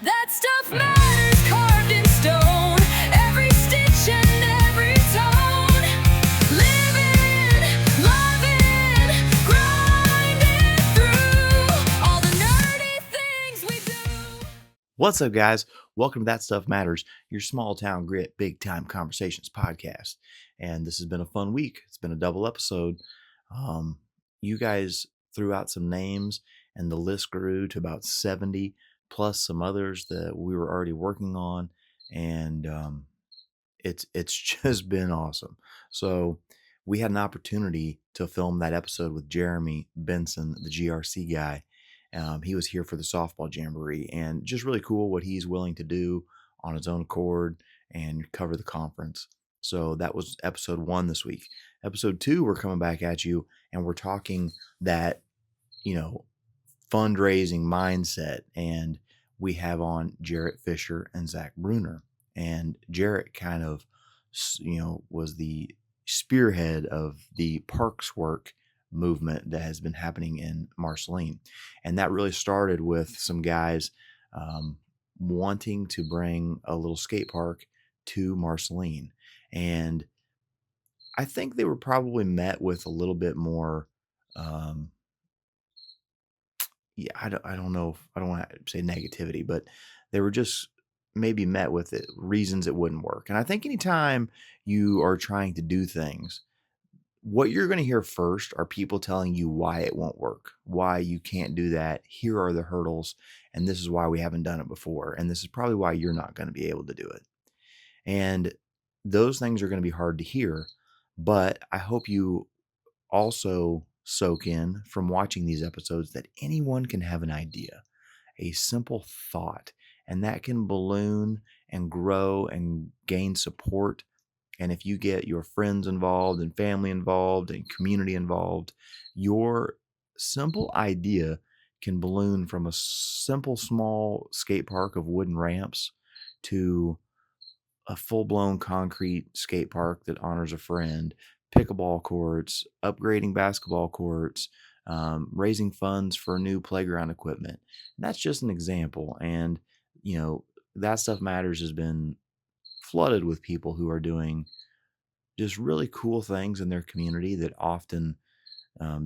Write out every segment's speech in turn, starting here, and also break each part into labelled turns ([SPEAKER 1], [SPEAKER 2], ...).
[SPEAKER 1] That stuff matters, carved in stone. Every stitch and every tone. Living, loving, grinding through all the nerdy things we do.
[SPEAKER 2] What's up, guys? Welcome to That Stuff Matters, your small town grit, big time conversations podcast. And this has been a fun week. It's been a double episode. You guys threw out some names, and the list grew to about 70, plus some others that we were already working on. And it's just been awesome. So we had an opportunity to film that episode with Jeremy Benson, the GRC guy. He was here for the softball jamboree, and just really cool what he's willing to do on his own accord and cover the conference. So that was episode 1 this week. Episode 2, we're coming back at you, and we're talking that, fundraising mindset. And we have on Jerret Fisher and Zach Bruner. And Jerret kind of, was the spearhead of the parks work movement that has been happening in Marceline. And that really started with some guys wanting to bring a little skate park to Marceline. And I think they were probably met with a little bit more, I don't know, I don't want to say negativity, but they were just maybe met with reasons it wouldn't work. And I think anytime you are trying to do things, what you're going to hear first are people telling you why it won't work, why you can't do that. Here are the hurdles, and this is why we haven't done it before. And this is probably why you're not going to be able to do it. And those things are going to be hard to hear, but I hope you also soak in from watching these episodes that anyone can have an idea, a simple thought, and that can balloon and grow and gain support. And if you get your friends involved and family involved and community involved, your simple idea can balloon from a simple, small skate park of wooden ramps to a full-blown concrete skate park that honors a friend, pickleball courts, upgrading basketball courts, raising funds for new playground equipment. And that's just an example. And, That Stuff Matters has been flooded with people who are doing just really cool things in their community that often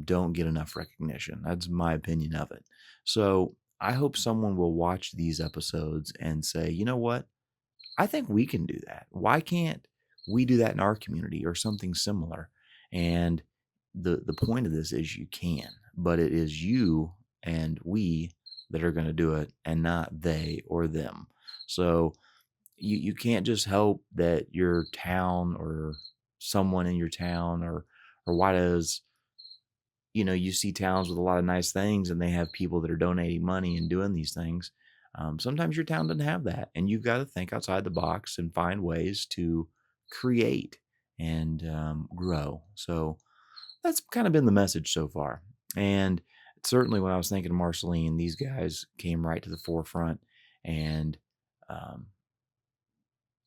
[SPEAKER 2] don't get enough recognition. That's my opinion of it. So I hope someone will watch these episodes and say, you know what? I think we can do that. Why can't we do that in our community or something similar? And the point of this is you can, but it is you and we that are going to do it and not they or them. So you can't just hope that your town or someone in your town or why does, you see towns with a lot of nice things and they have people that are donating money and doing these things. Sometimes your town doesn't have that, and you've got to think outside the box and find ways to create and grow. So that's kind of been the message so far. And certainly when I was thinking of Marceline, these guys came right to the forefront, and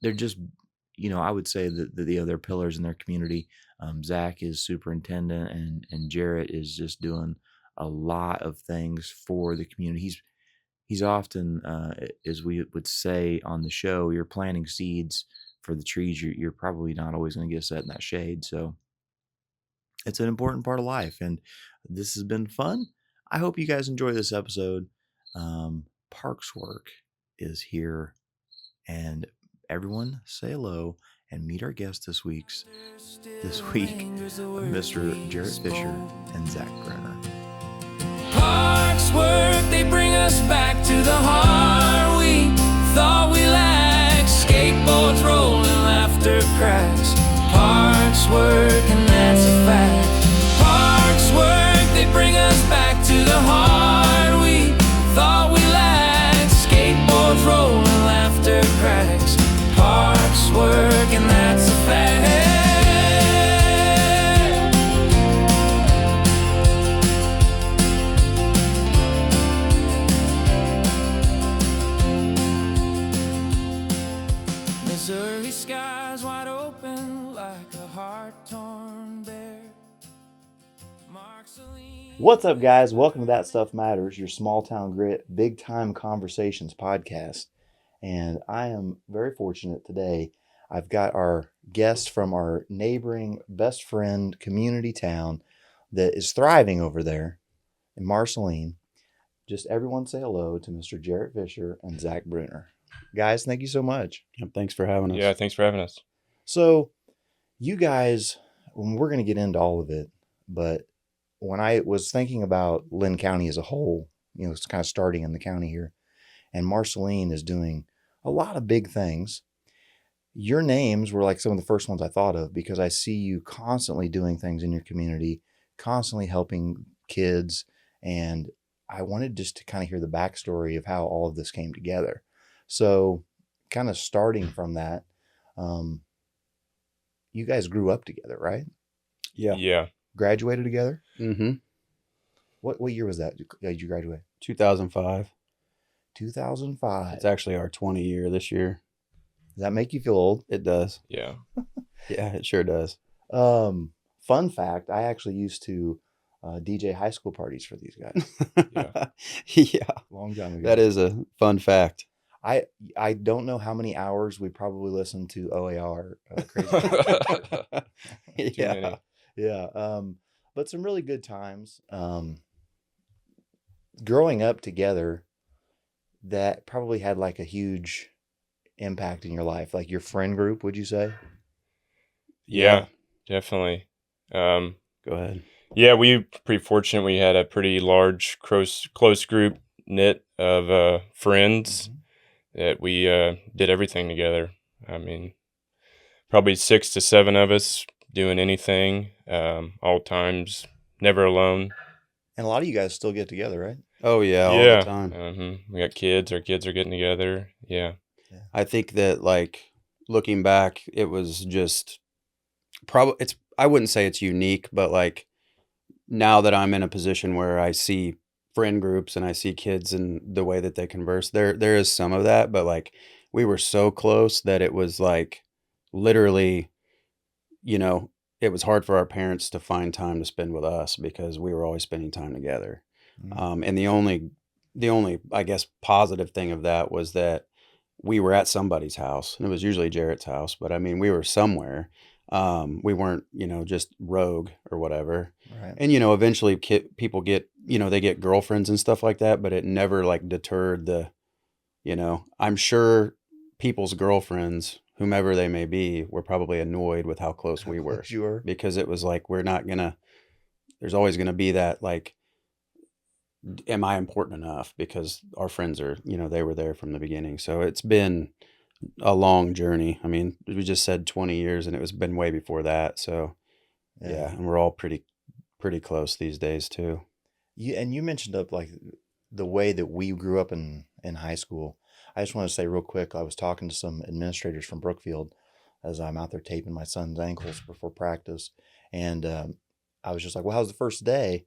[SPEAKER 2] they're just, I would say that the other pillars in their community. Zach is superintendent, and Jerret is just doing a lot of things for the community. He's often, as we would say on the show, you're planting seeds for the trees. You're probably not always going to get set in that shade. So it's an important part of life, and this has been fun. I hope you guys enjoy this episode. Parks Work is here, and everyone say hello and meet our guest this week, Mr. Jerret Fisher and Zach Bruner.
[SPEAKER 1] Parks work, they bring us back to the heart we thought we lacked. Skateboards rolling, laughter cracks. Parks work, and that's a fact. Parks work, they bring us back to the heart we thought we lacked. Skateboards rolling, laughter cracks. Parks work, and that's a fact. Missouri skies wide open like a heart torn
[SPEAKER 2] What's up, guys? Welcome to That Stuff Matters, your small town grit, big time conversations podcast. And I am very fortunate today. I've got our guest from our neighboring best friend community town that is thriving over there in Marceline. Just everyone say hello to Mr. Jerret Fisher and Zach Bruner. Guys, thank you so much.
[SPEAKER 3] Yep, thanks for having us.
[SPEAKER 4] Yeah, thanks for having us.
[SPEAKER 2] So, you guys, we're going to get into all of it, but when I was thinking about Lynn County as a whole, it's kind of starting in the county here, and Marceline is doing a lot of big things. Your names were like some of the first ones I thought of because I see you constantly doing things in your community, constantly helping kids, and I wanted just to kind of hear the backstory of how all of this came together. So, kind of starting from that, you guys grew up together, right?
[SPEAKER 4] Yeah.
[SPEAKER 2] Graduated together?
[SPEAKER 3] Mm-hmm.
[SPEAKER 2] What year was that? Did you graduate?
[SPEAKER 3] 2005.
[SPEAKER 2] 2005.
[SPEAKER 3] It's actually our 20 year this year.
[SPEAKER 2] Does that make you feel old?
[SPEAKER 3] It does.
[SPEAKER 4] Yeah.
[SPEAKER 3] Yeah, it sure does.
[SPEAKER 2] Fun fact, I actually used to DJ high school parties for these guys.
[SPEAKER 3] Yeah.
[SPEAKER 2] Long time ago.
[SPEAKER 3] That is a fun fact.
[SPEAKER 2] I don't know how many hours we probably listened to OAR. Crazy.
[SPEAKER 3] Yeah.
[SPEAKER 4] Many.
[SPEAKER 2] Yeah. But some really good times. Growing up together, that probably had like a huge impact in your life. Like your friend group, would you say?
[SPEAKER 4] Yeah, definitely.
[SPEAKER 3] Go ahead.
[SPEAKER 4] Yeah, we were pretty fortunate. We had a pretty large, close group knit of friends that we did everything together. I mean, probably 6 to 7 of us doing anything, all times, never alone.
[SPEAKER 2] And a lot of you guys still get together, right?
[SPEAKER 3] Oh, yeah, all the time.
[SPEAKER 4] We got kids. Our kids are getting together. Yeah.
[SPEAKER 3] I think that, like, looking back, it was just I wouldn't say it's unique, but like now that I'm in a position where I see friend groups and I see kids and the way that they converse, there is some of that, but like we were so close that it was like literally, it was hard for our parents to find time to spend with us because we were always spending time together. And the only, I guess, positive thing of that was that we were at somebody's house, and it was usually Jerret's house, but I mean, we were somewhere. We weren't, just rogue or whatever.
[SPEAKER 2] Right.
[SPEAKER 3] And, eventually people get, they get girlfriends and stuff like that, but it never like deterred I'm sure people's girlfriends, whomever they may be, were probably annoyed with how close we were.
[SPEAKER 2] Sure.
[SPEAKER 3] Because it was like, there's always going to be that, like, am I important enough? Because our friends are, they were there from the beginning. So it's been a long journey. I mean, we just said 20 years and it was been way before that. So yeah, and we're all pretty close these days too.
[SPEAKER 2] You mentioned up like the way that we grew up in high school. I just want to say real quick, I was talking to some administrators from Brookfield as I'm out there taping my son's ankles before practice. And I was just like, well, how's the first day?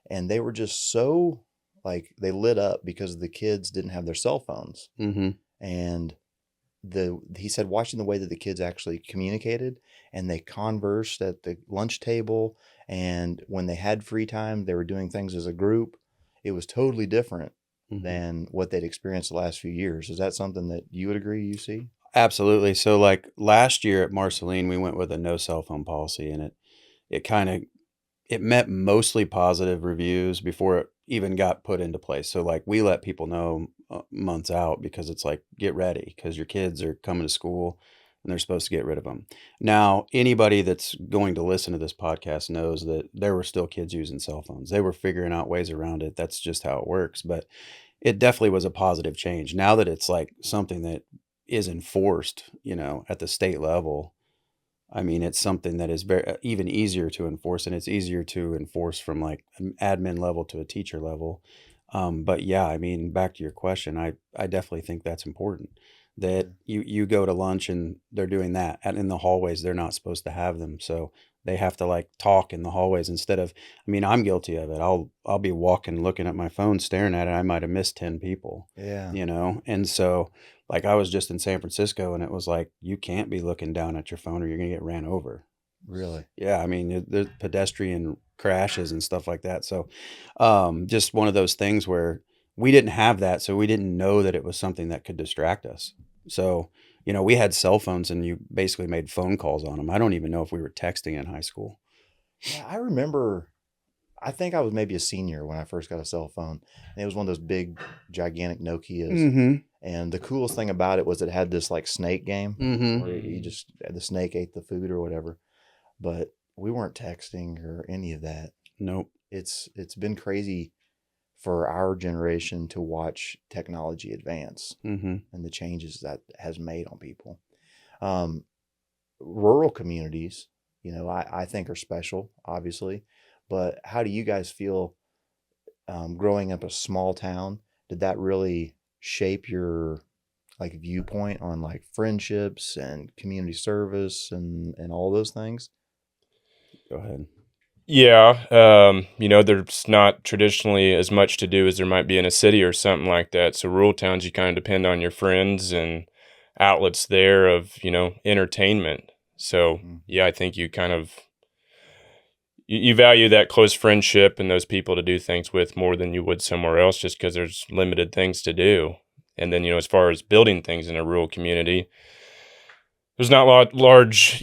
[SPEAKER 2] And they were just so like, they lit up because the kids didn't have their cell phones.
[SPEAKER 3] Mm-hmm.
[SPEAKER 2] And he said watching the way that the kids actually communicated and they conversed at the lunch table, and when they had free time, they were doing things as a group. It was totally different than what they'd experienced the last few years. Is that something that you would agree you see?
[SPEAKER 3] Absolutely. So like last year at Marceline, we went with a no cell phone policy, and it met mostly positive reviews before it even got put into place. So like we let people know months out, because it's like, get ready because your kids are coming to school and they're supposed to get rid of them. Now, anybody that's going to listen to this podcast knows that there were still kids using cell phones. They were figuring out ways around it. That's just how it works. But it definitely was a positive change. Now that it's like something that is enforced, at the state level, I mean, it's something that is very even easier to enforce, and it's easier to enforce from like an admin level to a teacher level. But yeah, I mean, back to your question, I definitely think that's important, that you go to lunch and they're doing that, and in the hallways, they're not supposed to have them. So they have to like talk in the hallways instead of, I mean, I'm guilty of it. I'll be walking, looking at my phone, staring at it. I might've missed 10 people, And so like I was just in San Francisco, and it was like, you can't be looking down at your phone or you're going to get ran over.
[SPEAKER 2] Really?
[SPEAKER 3] Yeah. I mean, the pedestrian crashes and stuff like that. So just one of those things where we didn't have that, so we didn't know that it was something that could distract us. So, we had cell phones and you basically made phone calls on them. I don't even know if we were texting in high school.
[SPEAKER 2] Yeah, I remember. I think I was maybe a senior when I first got a cell phone. And it was one of those big, gigantic Nokias.
[SPEAKER 3] Mm-hmm.
[SPEAKER 2] And the coolest thing about it was it had this like snake game
[SPEAKER 3] Mm-hmm.
[SPEAKER 2] where the snake ate the food or whatever. But we weren't texting or any of that.
[SPEAKER 3] Nope.
[SPEAKER 2] It's been crazy for our generation to watch technology advance
[SPEAKER 3] Mm-hmm.
[SPEAKER 2] and the changes that has made on people. Rural communities, I think are special, obviously. But how do you guys feel growing up a small town? Did that really shape your like viewpoint on like friendships and community service and all those things?
[SPEAKER 3] Go ahead.
[SPEAKER 4] Yeah, there's not traditionally as much to do as there might be in a city or something like that. So rural towns, you kind of depend on your friends and outlets there of, entertainment. So yeah, I think you kind of you value that close friendship and those people to do things with more than you would somewhere else, just because there's limited things to do. And then, as far as building things in a rural community, there's not large,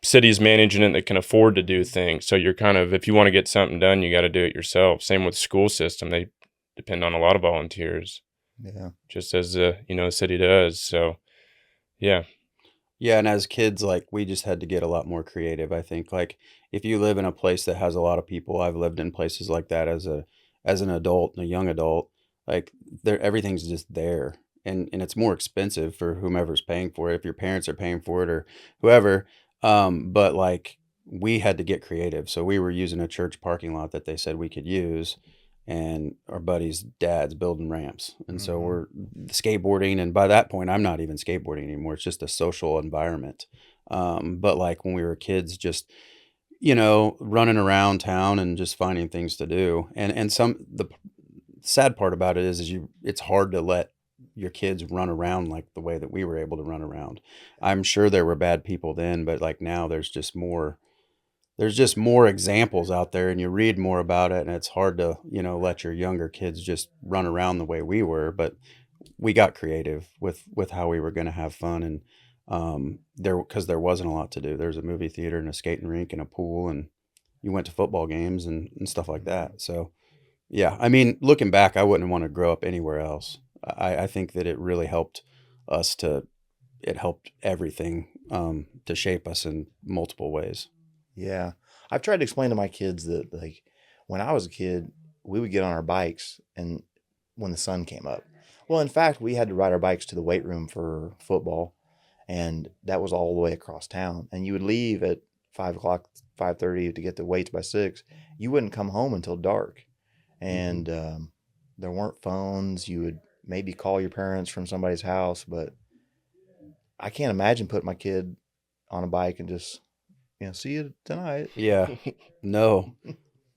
[SPEAKER 4] cities managing it that can afford to do things. So you're kind of, if you want to get something done, you got to do it yourself. Same with the school system. They depend on a lot of volunteers.
[SPEAKER 2] Yeah.
[SPEAKER 4] Just as a city does. So yeah.
[SPEAKER 3] Yeah, and as kids, like we just had to get a lot more creative. I think, like if you live in a place that has a lot of people, I've lived in places like that as an adult and a young adult. Like everything's just there, and it's more expensive for whomever's paying for it. If your parents are paying for it or whoever, but like we had to get creative, so we were using a church parking lot that they said we could use, and our buddy's dad's building ramps. And so we're skateboarding. And by that point, I'm not even skateboarding anymore. It's just a social environment. But like when we were kids, just, running around town and just finding things to do. And the sad part about it is it's hard to let your kids run around like the way that we were able to run around. I'm sure there were bad people then, but like now there's just more examples out there, and you read more about it, and it's hard to, let your younger kids just run around the way we were. But we got creative with how we were going to have fun. And because there wasn't a lot to do. There's a movie theater and a skating rink and a pool, and you went to football games and stuff like that. So yeah, I mean, looking back, I wouldn't want to grow up anywhere else. I think that it really helped us it helped everything to shape us in multiple ways.
[SPEAKER 2] Yeah. I've tried to explain to my kids that like when I was a kid, we would get on our bikes and when the sun came up. Well, in fact, we had to ride our bikes to the weight room for football, and that was all the way across town. And you would leave at 5:00, 5:30 to get the weights by 6. You wouldn't come home until dark. And there weren't phones. You would maybe call your parents from somebody's house, but I can't imagine putting my kid on a bike and just see you tonight.
[SPEAKER 3] Yeah. No,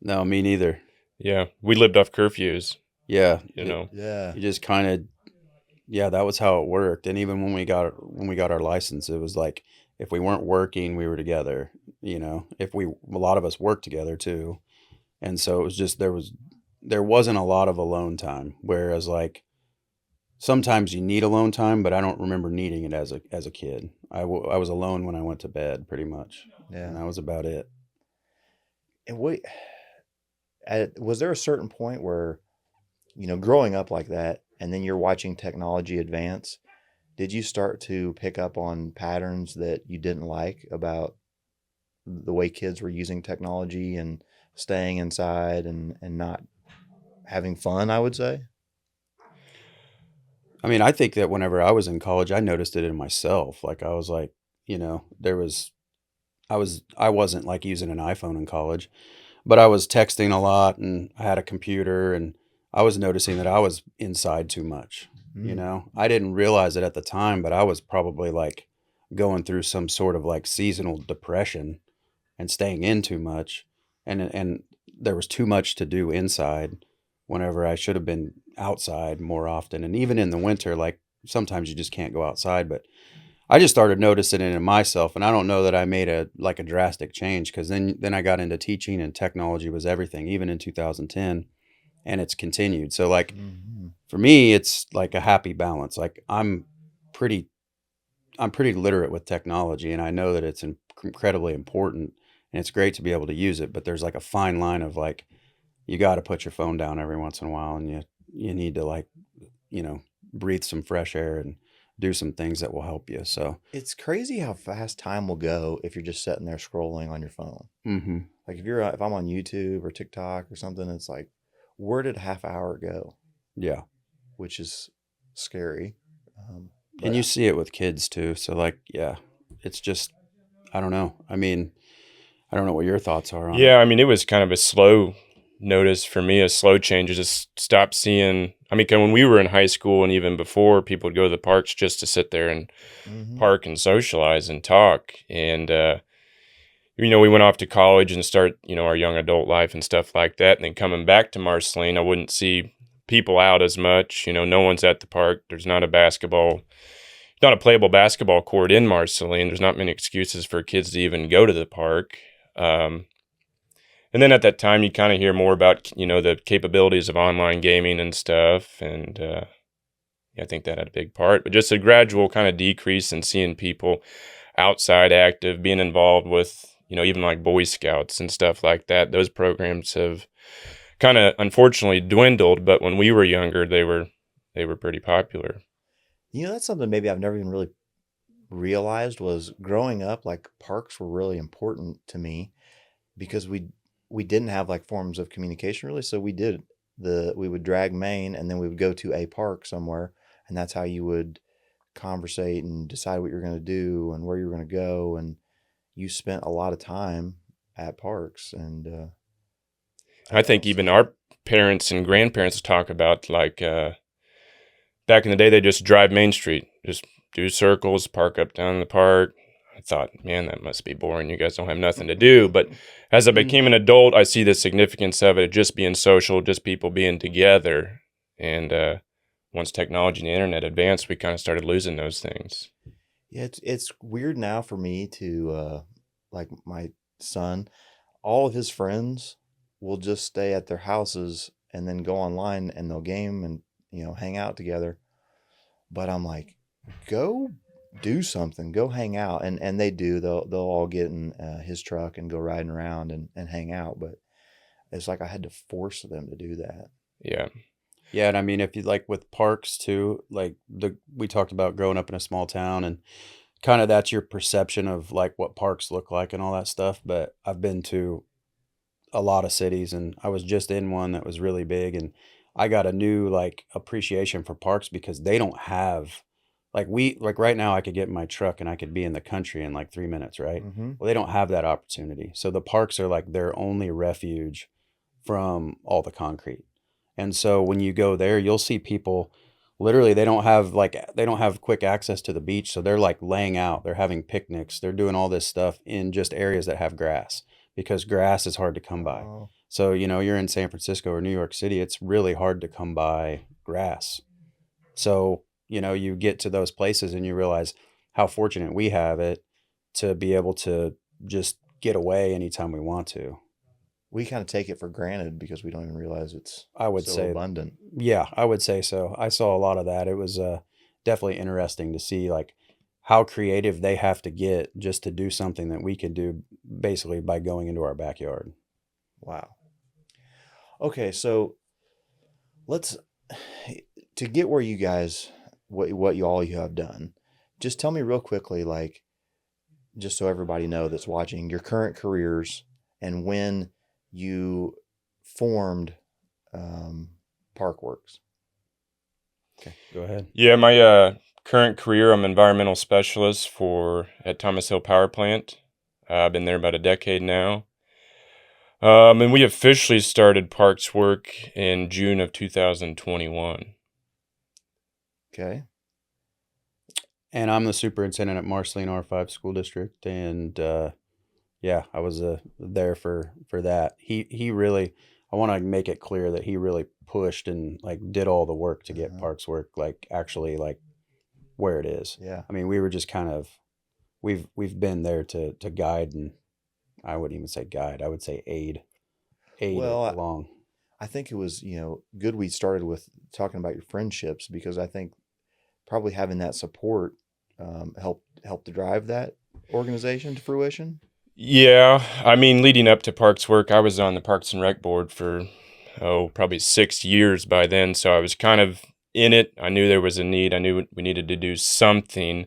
[SPEAKER 3] me neither.
[SPEAKER 4] Yeah. We lived off curfews,
[SPEAKER 3] Yeah.
[SPEAKER 2] Yeah.
[SPEAKER 3] You just kind of, yeah, that was how it worked. And even when we got our license, it was like, if we weren't working, we were together, a lot of us worked together too. And so it was just, there wasn't a lot of alone time. Whereas like sometimes you need alone time, but I don't remember needing it as a kid. I was alone when I went to bed pretty much.
[SPEAKER 2] Yeah.
[SPEAKER 3] And that was about it.
[SPEAKER 2] And was there a certain point where, growing up like that, and then you're watching technology advance, did you start to pick up on patterns that you didn't like about the way kids were using technology and staying inside and not having fun, I would say?
[SPEAKER 3] I mean, I think that whenever I was in college, I noticed it in myself. Like I was like, I wasn't like using an iPhone in college, but I was texting a lot and I had a computer, and I was noticing that I was inside too much. I didn't realize it at the time, but I was probably like going through some sort of like seasonal depression and staying in too much. And there was too much to do inside whenever I should have been outside more often. And even in the winter, like sometimes you just can't go outside, but I just started noticing it in myself, and I don't know that I made a drastic change, because then I got into teaching, and technology was everything, even in 2010, and it's continued. So like
[SPEAKER 2] Mm-hmm.
[SPEAKER 3] for me, it's like a happy balance. Like pretty I'm pretty literate with technology, and I know that it's incredibly important, and it's great to be able to use it. But there's like a fine line of like, you got to put your phone down every once in a while, and you need to like, breathe some fresh air and do some things that will help you. So,
[SPEAKER 2] It's crazy how fast time will go if you're just sitting there scrolling on your phone.
[SPEAKER 3] hmm
[SPEAKER 2] Like if I'm on YouTube or TikTok or something, it's like, where did a half hour go?
[SPEAKER 3] yeah.
[SPEAKER 2] Which is scary.
[SPEAKER 3] And
[SPEAKER 2] But
[SPEAKER 3] you see it with kids too. So like, yeah, it's just, I don't know. I mean, I don't know what your thoughts are on
[SPEAKER 4] Yeah,
[SPEAKER 3] it.
[SPEAKER 4] I mean, it was kind of a slow notice for me, a slow change. I just stopped seeing. I mean, 'cause when we were in high school and even before, people would go to the parks just to sit there and
[SPEAKER 2] mm-hmm.
[SPEAKER 4] park and socialize and talk. And, we went off to college and start, our young adult life and stuff like that. And then coming back to Marceline, I wouldn't see people out as much. No one's at the park. There's not a playable basketball court in Marceline. There's not many excuses for kids to even go to the park. And then at that time, you kind of hear more about, the capabilities of online gaming and stuff. And I think that had a big part. But just a gradual kind of decrease in seeing people outside active, being involved with, even like Boy Scouts and stuff like that. Those programs have kind of unfortunately dwindled. But when we were younger, they were pretty popular.
[SPEAKER 2] That's something maybe I've never even really realized was growing up, like parks were really important to me because we didn't have like forms of communication really. So we would drag Maine and then we would go to a park somewhere, and that's how you would conversate and decide what you're going to do and where you're going to go. And you spent a lot of time at parks. And
[SPEAKER 4] I think
[SPEAKER 2] don't
[SPEAKER 4] even
[SPEAKER 2] see
[SPEAKER 4] our parents and grandparents talk about like back in the day, they just drive Main Street, just do circles, park up down in the park. I thought, man, that must be boring. You guys don't have nothing to do. But as I became an adult, I see the significance of it just being social, just people being together. And once technology and the internet advanced, we kind of started losing those things.
[SPEAKER 2] Yeah, it's weird now for me to like my son, all of his friends will just stay at their houses and then go online and they'll game and hang out together. But I'm like, go do something, go hang out, and they do. They'll all get in his truck and go riding around and hang out. But it's like I had to force them to do that.
[SPEAKER 4] Yeah.
[SPEAKER 3] Yeah, and I mean, if you like with parks too, like we talked about growing up in a small town, and kind of that's your perception of like what parks look like and all that stuff. But I've been to a lot of cities, and I was just in one that was really big, and I got a new like appreciation for parks because they don't have like right now I could get in my truck and I could be in the country in like 3 minutes, right?
[SPEAKER 2] Mm-hmm.
[SPEAKER 3] Well, they don't have that opportunity. So the parks are like their only refuge from all the concrete. And so when you go there, you'll see people literally they don't have quick access to the beach, so they're like laying out, they're having picnics, they're doing all this stuff in just areas that have grass, because grass is hard to come by.
[SPEAKER 2] Oh,
[SPEAKER 3] So, you're in San Francisco or New York City, it's really hard to come by grass. So, you get to those places and you realize how fortunate we have it to be able to just get away anytime we want to.
[SPEAKER 2] we kind of take it for granted because we don't even realize it's
[SPEAKER 3] I would
[SPEAKER 2] so
[SPEAKER 3] say,
[SPEAKER 2] abundant.
[SPEAKER 3] yeah, I would say so. I saw a lot of that. It was definitely interesting to see like how creative they have to get just to do something that we could do basically by going into our backyard.
[SPEAKER 2] Wow. Okay, so let's to get where you guys what you have done. Just tell me real quickly, like, just so everybody know that's watching, your current careers and when you formed Parkworks.
[SPEAKER 3] Okay, go ahead.
[SPEAKER 4] Yeah, my current career, I'm environmental specialist at Thomas Hill Power Plant. I've been there about a decade now. And we officially started Parks work in June of 2021.
[SPEAKER 2] Okay.
[SPEAKER 3] And I'm the superintendent at Marceline R5 School District, and yeah, I was there for that. He really, I want to make it clear that he really pushed and like did all the work to get
[SPEAKER 2] Uh-huh.
[SPEAKER 3] Parks work like actually like where it is.
[SPEAKER 2] Yeah.
[SPEAKER 3] I mean, we were just kind of, we've been there to guide, and I wouldn't even say guide, I would say aid
[SPEAKER 2] Well,
[SPEAKER 3] it along.
[SPEAKER 2] I think it was, good we started with talking about your friendships, because I think probably having that support helped to drive that organization to fruition.
[SPEAKER 4] Yeah, I mean, leading up to Parks work, I was on the Parks and Rec board for probably 6 years by then, so I was kind of in it. I knew there was a need. I knew we needed to do something.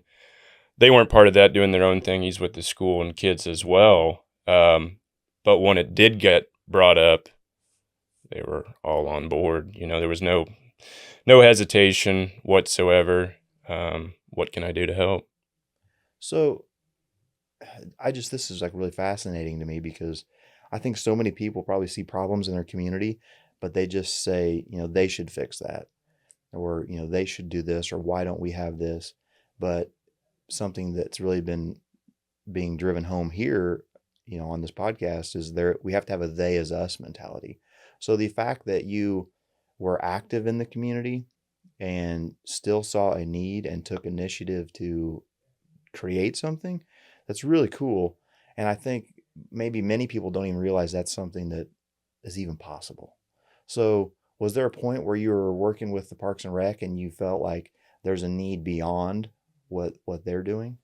[SPEAKER 4] They weren't part of that, doing their own thing. He's with the school and kids as well. But when it did get brought up, they were all on board. There was no hesitation whatsoever. What can I do to help?
[SPEAKER 2] So this is like really fascinating to me, because I think so many people probably see problems in their community, but they just say, they should fix that, or, they should do this, or why don't we have this? But something that's really been being driven home here, on this podcast, is we have to have a they as us mentality. So the fact that you were active in the community and still saw a need and took initiative to create something, that's really cool. And I think maybe many people don't even realize that's something that is even possible. So was there a point where you were working with the Parks and Rec and you felt like there's a need beyond what they're doing?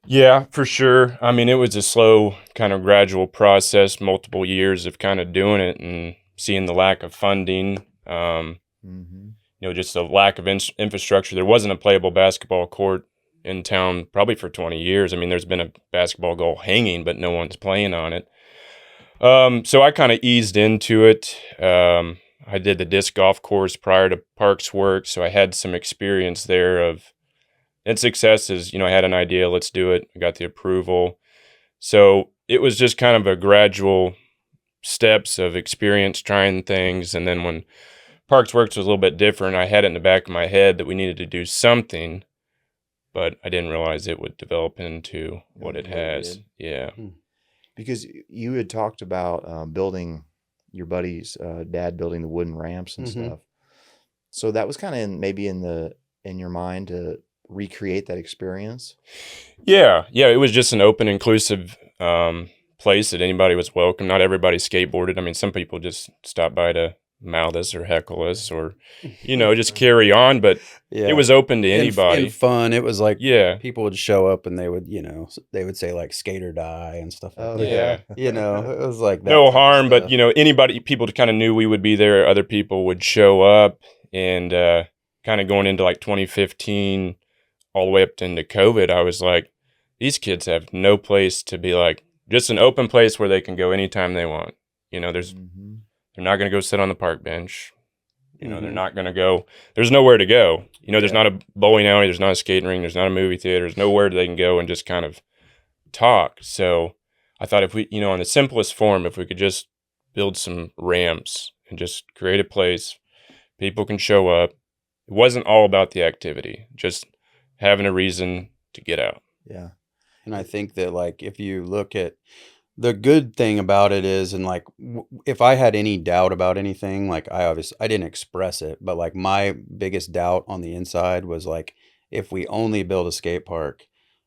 [SPEAKER 4] Yeah, for sure. I mean, it was a slow, kind of gradual process, multiple years of kind of doing it and seeing the lack of funding, just a lack of infrastructure. There wasn't a playable basketball court in town probably for 20 years. I mean, there's been a basketball goal hanging, but no one's playing on it. So I kind of eased into it. I did the disc golf course prior to Parks work, so I had some experience there and successes. I had an idea, let's do it. I got the approval. So it was just kind of a gradual steps of experience, trying things. And then when Parks Works was a little bit different, I had it in the back of my head that we needed to do something, but I didn't realize it would develop into what it has. Yeah.
[SPEAKER 2] Because you had talked about building your buddy's dad building the wooden ramps and stuff. So that was kind of maybe in your mind to recreate that experience.
[SPEAKER 4] Yeah. It was just an open, inclusive place that anybody was welcome. Not everybody skateboarded. I mean, some people just stopped by to mouth us or heckle us or, just carry on. But it was open to anybody.
[SPEAKER 3] And fun. It was like,
[SPEAKER 4] yeah,
[SPEAKER 3] people would show up and they would, they would say like skate or die and stuff like that.
[SPEAKER 4] Yeah.
[SPEAKER 3] It was like that.
[SPEAKER 4] No harm, but, people kind of knew we would be there. Other people would show up, and kind of going into like 2015 all the way up into COVID, I was like, these kids have no place to be, like, just an open place where they can go anytime they want. They're not going to go sit on the park bench. They're not going to go. There's nowhere to go. There's not a bowling alley. There's not a skating ring. There's not a movie theater. There's nowhere they can go and just kind of talk. So I thought if we, in the simplest form, if we could just build some ramps and just create a place, people can show up. It wasn't all about the activity, just having a reason to get out.
[SPEAKER 2] Yeah.
[SPEAKER 3] And I think that, like, if you look at the good thing about it is, and like, if I had any doubt about anything, like I didn't express it, but like my biggest doubt on the inside was like, if we only build a skate park,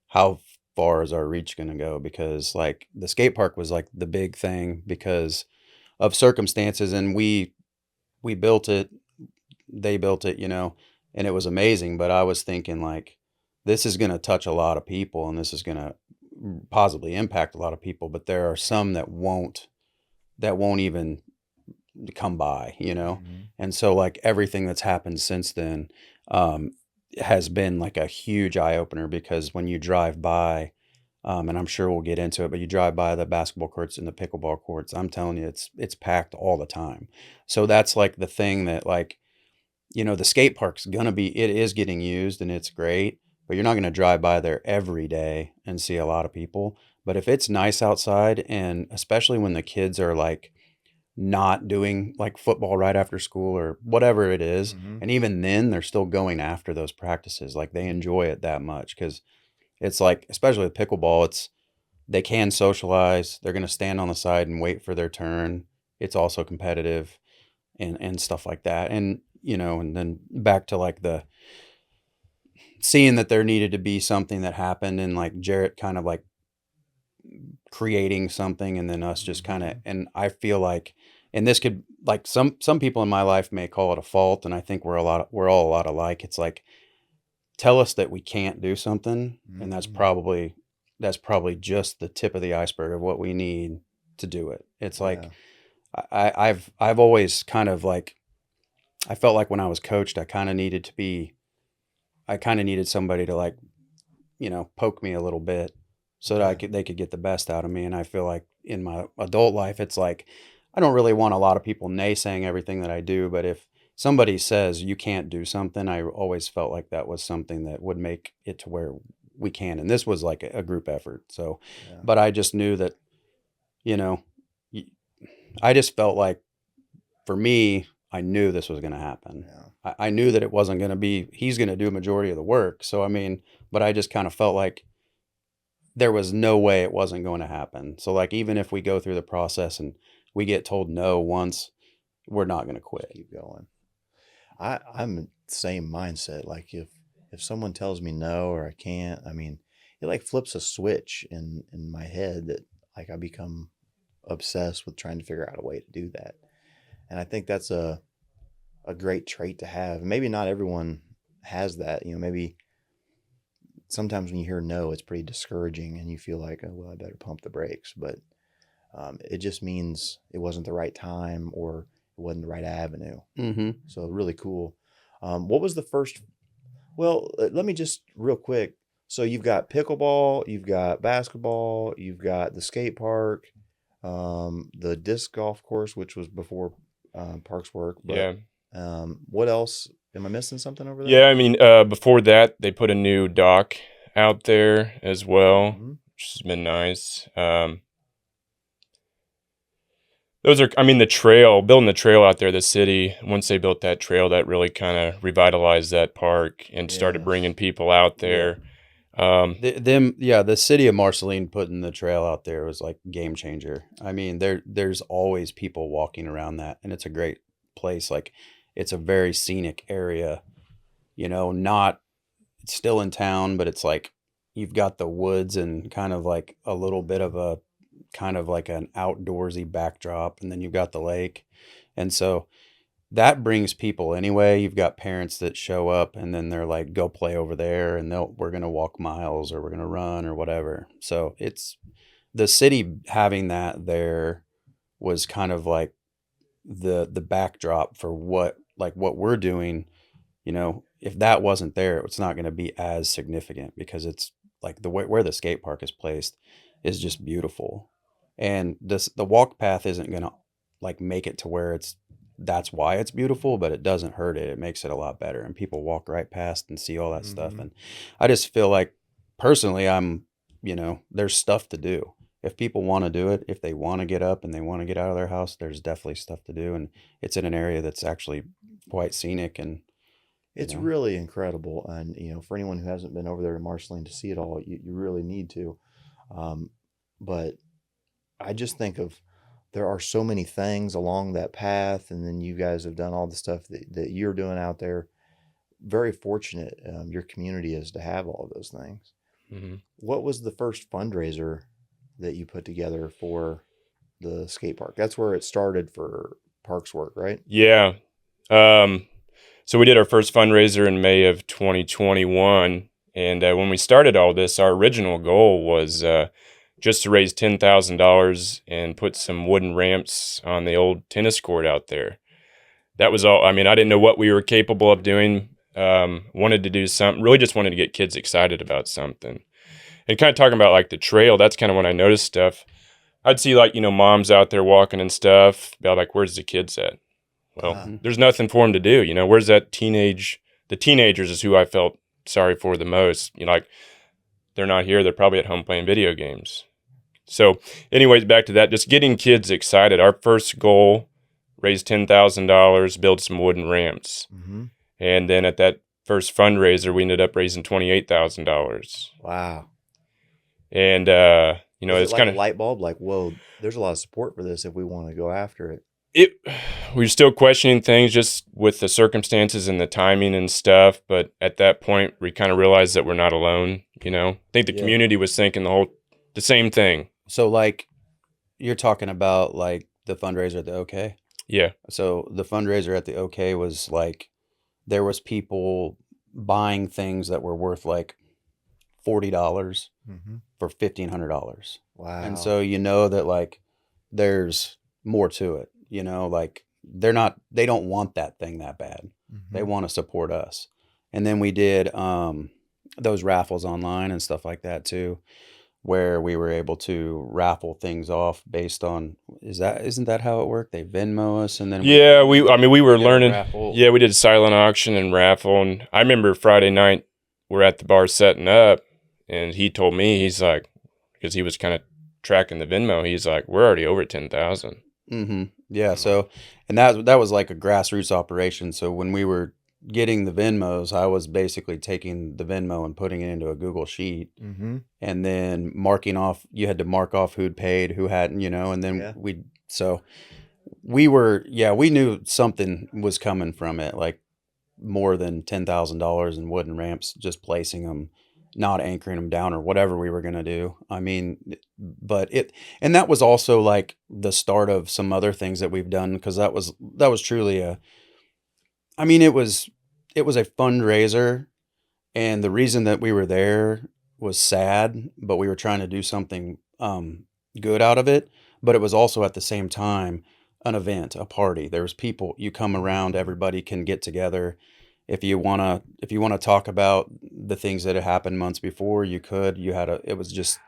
[SPEAKER 3] how far is our reach going to go? Because like the skate park was like the big thing because of circumstances, and we built it, they built it, and it was amazing. But I was thinking like, this is going to touch a lot of people and this is going to positively impact a lot of people, but there are some that won't even come by, And so like everything that's happened since then has been like a huge eye opener, because when you drive by, and I'm sure we'll get into it, but you drive by the basketball courts and the pickleball courts, I'm telling you, it's packed all the time. So that's like the thing that, like, the skate park's it is getting used and it's great, but you're not going to drive by there every day and see a lot of people. But if it's nice outside, and especially when the kids are like not doing like football right after school or whatever it is, and even then they're still going after those practices, like they enjoy it that much, because it's like, especially with pickleball, they can socialize. They're going to stand on the side and wait for their turn. It's also competitive and stuff like that. And, and then back to like the seeing that there needed to be something that happened, and like Jerret kind of like creating something, and then us just kind of, and I feel like, and this could, like, some people in my life may call it a fault, and I think we're all a lot alike. It's like, tell us that we can't do something, and that's probably just the tip of the iceberg of what we need to do it. It's like, I've always kind of like, I felt like when I was coached, I kind of needed somebody to, like, poke me a little bit so that they could get the best out of me. And I feel like in my adult life, it's like, I don't really want a lot of people naysaying everything that I do, but if somebody says you can't do something, I always felt like that was something that would make it to where we can. And this was like a group effort. So, but I just knew that, I just felt like, for me, I knew this was going to happen. I knew that it wasn't going to be, he's going to do a majority of the work. So, I mean, but I just kind of felt like there was no way it wasn't going to happen. So, like, even if we go through the process and we get told no once, we're not going to quit.
[SPEAKER 2] Keep going. I'm the same mindset. Like, if someone tells me no or I can't, I mean, it like flips a switch in my head that, like, I become obsessed with trying to figure out a way to do that. And I think that's a great trait to have. Maybe not everyone has that. Maybe sometimes when you hear no, it's pretty discouraging and you feel like, oh, well, I better pump the brakes. But it just means it wasn't the right time or it wasn't the right avenue.
[SPEAKER 3] Mm-hmm.
[SPEAKER 2] So really cool. What was the first? Well, let me just real quick. So you've got pickleball, you've got basketball, you've got the skate park, the disc golf course, which was before Parks work. But, what else? Am I missing something over there?
[SPEAKER 4] Yeah, I mean, before that, they put a new dock out there as well, which has been nice. Those are, I mean, building the trail out there, the city, once they built that trail, that really kind of revitalized that park and started bringing people out there.
[SPEAKER 3] The city of Marceline putting the trail out there was like game changer. I mean, there's always people walking around that, and it's a great place. Like, it's a very scenic area, it's still in town, but it's like, you've got the woods and kind of like a little bit of a kind of like an outdoorsy backdrop, and then you've got the lake. And so that brings people anyway. You've got parents that show up and then they're like, go play over there, and we're going to walk miles or we're going to run or whatever. So it's the city having that there was kind of like the backdrop for what we're doing. If that wasn't there, it's not going to be as significant, because it's like the way where the skate park is placed is just beautiful. And the walk path isn't going to like make it to where that's why it's beautiful, but it doesn't hurt it. It makes it a lot better, and people walk right past and see all that stuff. And I just feel like, personally, there's stuff to do. If people want to do it, if they want to get up and they want to get out of their house, there's definitely stuff to do. And it's in an area that's actually quite scenic, and
[SPEAKER 2] it's really incredible. And, for anyone who hasn't been over there to Marceline to see it all, you really need to. But I just think there are so many things along that path. And then you guys have done all the stuff that you're doing out there. Very fortunate your community is to have all of those things. Mm-hmm. What was the first fundraiser that you put together for the skate park? That's where it started for Parks Work, right?
[SPEAKER 4] Yeah. So we did our first fundraiser in May of 2021. And when we started all this, our original goal was just to raise $10,000 and put some wooden ramps on the old tennis court out there. That was all. I mean, I didn't know what we were capable of doing. Wanted to do something, really just wanted to get kids excited about something. And kind of talking about like the trail, that's kind of when I noticed stuff. I'd see like, moms out there walking and stuff, about like, where's the kids at? Well, there's nothing for them to do. Where's that the teenagers is who I felt sorry for the most. Like, they're not here. They're probably at home playing video games. So anyways, back to that, just getting kids excited. Our first goal, raise $10,000, build some wooden ramps. Mm-hmm. And then at that first fundraiser, we ended up raising $28,000.
[SPEAKER 2] Wow.
[SPEAKER 4] And, it's
[SPEAKER 2] like
[SPEAKER 4] kind of
[SPEAKER 2] a light bulb, like, whoa, there's a lot of support for this if we want to go after it.
[SPEAKER 4] we're still questioning things just with the circumstances and the timing and stuff. But at that point, we kind of realized that we're not alone. I think the
[SPEAKER 2] Yeah.
[SPEAKER 4] community was thinking the same thing.
[SPEAKER 3] So like you're talking about like the fundraiser at the OK.
[SPEAKER 4] Yeah.
[SPEAKER 3] So the fundraiser at the OK was like there was people buying things that were worth like $40
[SPEAKER 2] Mm-hmm.
[SPEAKER 3] for $1,500.
[SPEAKER 2] Wow.
[SPEAKER 3] And so that like there's more to it, like they don't want that thing that bad.
[SPEAKER 2] Mm-hmm.
[SPEAKER 3] They want to support us. And then we did those raffles online and stuff like that too, where we were able to raffle things off based on isn't that how it worked? They Venmo us and then
[SPEAKER 4] we were
[SPEAKER 3] did a
[SPEAKER 4] learning.
[SPEAKER 3] raffle.
[SPEAKER 4] Yeah, we did silent auction and raffle. And I remember Friday night we're at the bar setting up, and he told me, he's like, because he was kind of tracking the Venmo, he's like, we're already over 10,000.
[SPEAKER 3] Mm-hmm. Yeah. So, and that was like a grassroots operation. So when we were getting the Venmos, I was basically taking the Venmo and putting it into a Google sheet,
[SPEAKER 2] Mm-hmm.
[SPEAKER 3] and then marking off. You had to mark off who'd paid, who hadn't, and then
[SPEAKER 2] Yeah.
[SPEAKER 3] we knew something was coming from it, like more than $10,000 in wooden ramps, just placing them, not anchoring them down or whatever we were going to do. I mean, and that was also like the start of some other things that we've done, because that was truly it was a fundraiser, and the reason that we were there was sad, but we were trying to do something good out of it. But it was also at the same time an event, a party. There's people, you come around, everybody can get together. If you wanna talk about the things that had happened months before, you could. It was just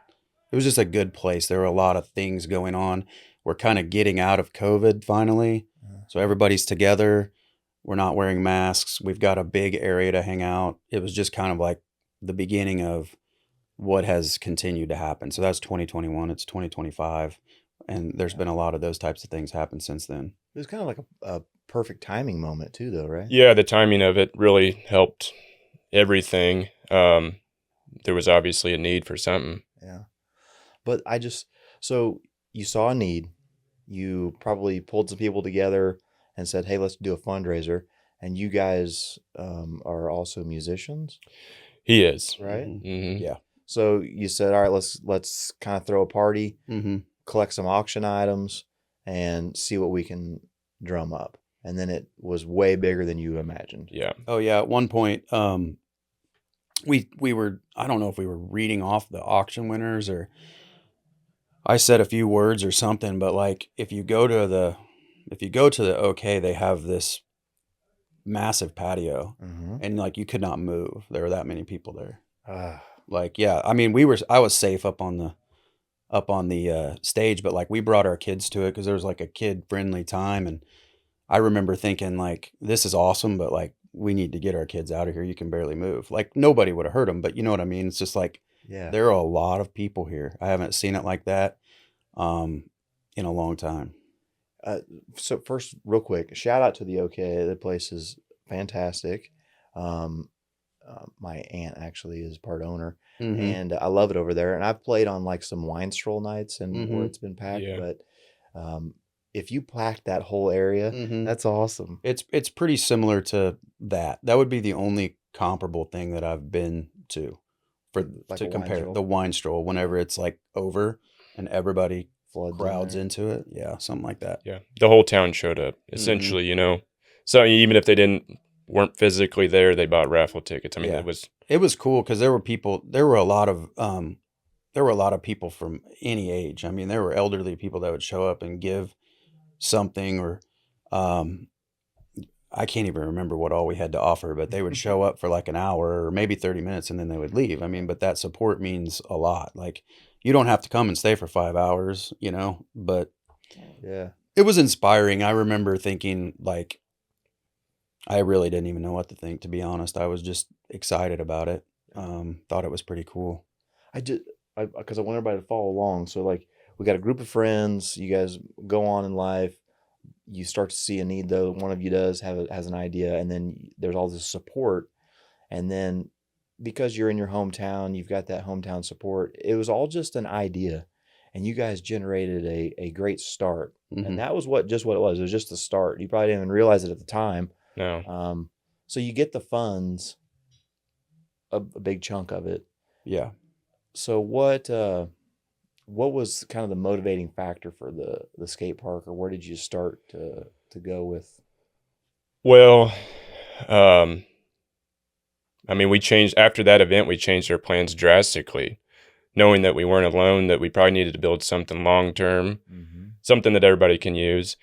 [SPEAKER 3] a good place. There were a lot of things going on. We're kind of getting out of COVID finally, so everybody's together. We're not wearing masks. We've got a big area to hang out. It was just kind of like the beginning of what has continued to happen. So that's 2021. It's 2025. And there's been a lot of those types of things happen since then.
[SPEAKER 2] It was kind of like a perfect timing moment too, though, right?
[SPEAKER 4] Yeah, the timing of it really helped everything. There was obviously a need for something.
[SPEAKER 2] Yeah. But so you saw a need, you probably pulled some people together and said, hey, let's do a fundraiser. And you guys are also musicians,
[SPEAKER 4] He is.
[SPEAKER 2] right?
[SPEAKER 4] Mm-hmm.
[SPEAKER 3] Yeah.
[SPEAKER 2] So you said, all right, let's kind of throw a party,
[SPEAKER 3] Mm-hmm.
[SPEAKER 2] collect some auction items, and see what we can drum up. And then it was way bigger than you imagined.
[SPEAKER 4] Yeah.
[SPEAKER 3] Oh yeah. At one point, we were, I don't know if we were reading off the auction winners or I said a few words or something, but like if you go to the OK, they have this massive patio,
[SPEAKER 2] Mm-hmm.
[SPEAKER 3] and like you could not move. There were that many people there.
[SPEAKER 2] Ah,
[SPEAKER 3] Like, yeah, I mean, I was safe up on the stage, but like we brought our kids to it because there was like a kid friendly time. And I remember thinking like, this is awesome, but like we need to get our kids out of here. You can barely move. Like nobody would have hurt them, but you know what I mean? It's just like,
[SPEAKER 2] yeah.
[SPEAKER 3] there are a lot of people here. I haven't seen it like that in a long time.
[SPEAKER 2] So first, real quick, shout out to the OK. The place is fantastic. My aunt actually is part owner,
[SPEAKER 3] Mhm.
[SPEAKER 2] and I love it over there. And I've played on like some wine stroll nights and where
[SPEAKER 3] Mhm.
[SPEAKER 2] it's been packed.
[SPEAKER 4] Yeah.
[SPEAKER 2] But if you packed that whole area,
[SPEAKER 3] Mhm.
[SPEAKER 2] that's awesome.
[SPEAKER 3] It's pretty similar to that. That would be the only comparable thing that I've been to
[SPEAKER 2] Like
[SPEAKER 3] to
[SPEAKER 2] a wine
[SPEAKER 3] compare
[SPEAKER 2] stroll?
[SPEAKER 3] the wine stroll whenever it's like over and everybody
[SPEAKER 2] Floods in
[SPEAKER 3] crowds
[SPEAKER 2] there.
[SPEAKER 3] into it. Yeah, something like that.
[SPEAKER 4] Yeah. The whole town showed up, essentially, So even if they weren't physically there, they bought raffle tickets. I mean,
[SPEAKER 3] Yeah.
[SPEAKER 4] it was
[SPEAKER 3] It was cool because there were a lot of people from any age. I mean, there were elderly people that would show up and give something, or I can't even remember what all we had to offer, but they would show up for like an hour or maybe 30 minutes and then they would leave. I mean, but that support means a lot. Like you don't have to come and stay for 5 hours, but
[SPEAKER 2] Yeah.
[SPEAKER 3] it was inspiring. I remember thinking like, I really didn't even know what to think, to be honest. I was just excited about it. Thought it was pretty cool.
[SPEAKER 2] Because I want everybody to follow along. So like we got a group of friends. You guys go on in life. You start to see a need, though. One of you has an idea, and then there's all this support. And then because you're in your hometown, you've got that hometown support. It was all just an idea, and you guys generated a great start.
[SPEAKER 3] Mhm.
[SPEAKER 2] And that was just what it was. It was just the start. You probably didn't even realize it at the time.
[SPEAKER 4] No.
[SPEAKER 2] So you get the funds, a big chunk of it.
[SPEAKER 3] Yeah.
[SPEAKER 2] So what was kind of the motivating factor for the skate park, or where did you start to go with?
[SPEAKER 4] Well, I mean, we changed after that event. We changed our plans drastically, knowing that we weren't alone, that we probably needed to build something long term, something that everybody can use.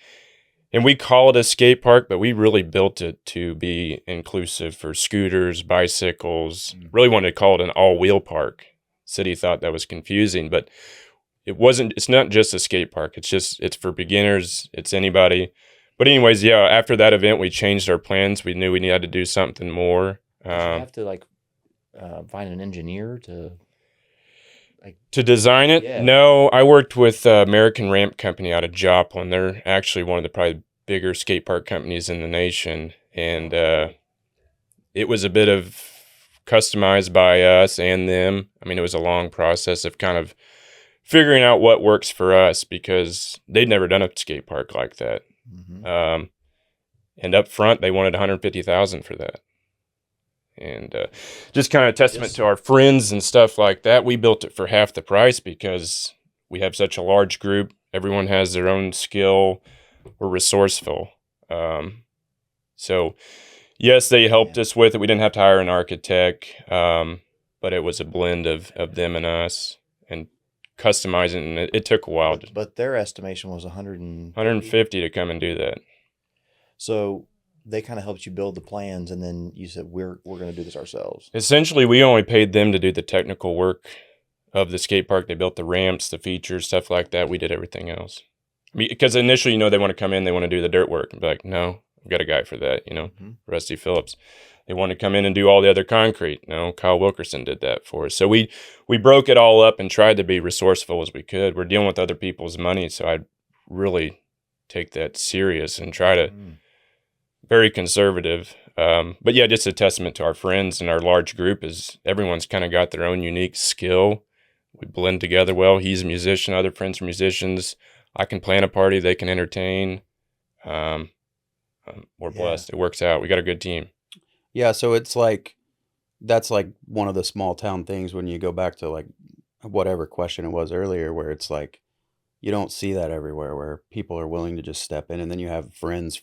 [SPEAKER 4] And we call it a skate park, but we really built it to be inclusive for scooters, bicycles. Really wanted to call it an all-wheel park. City thought that was confusing, but it wasn't. It's not just a skate park. It's for beginners. It's anybody. But anyways, yeah, after that event, we changed our plans. We knew we needed to do something more.
[SPEAKER 2] Did you have to find an engineer
[SPEAKER 4] to design it?
[SPEAKER 2] Yeah.
[SPEAKER 4] No, I worked with American Ramp Company out of Joplin. They're actually one of the probably bigger skate park companies in the nation. And it was a bit of customized by us and them. I mean, it was a long process of kind of figuring out what works for us because they'd never done a skate park like that. And up front, they wanted $150,000 for that. And just kind of a testament to our friends and stuff like that. We built it for half the price because we have such a large group. Everyone has their own skill. We're resourceful. So, yes, they helped us with it. We didn't have to hire an architect, but it was a blend of them and us and customizing. And it took a while.
[SPEAKER 2] But their estimation was
[SPEAKER 4] 150 to come and do that.
[SPEAKER 2] So they kind of helped you build the plans, and then you said, we're going to do this ourselves.
[SPEAKER 4] Essentially, we only paid them to do the technical work of the skate park. They built the ramps, the features, stuff like that. We did everything else. Because initially, they want to come in, they want to do the dirt work. And be like, no, I've got a guy for that, Rusty Phillips. They want to come in and do all the other concrete. No, Kyle Wilkerson did that for us. So we broke it all up and tried to be resourceful as we could. We're dealing with other people's money, so I'd really take that serious and try to very conservative. But yeah, just a testament to our friends and our large group is everyone's kind of got their own unique skill. We blend together well. He's a musician, other friends are musicians. I can plan a party, they can entertain. We're blessed. It works out. We got a good team.
[SPEAKER 3] Yeah, so it's that's one of the small town things when you go back to whatever question it was earlier, where it's you don't see that everywhere, where people are willing to just step in, and then you have friends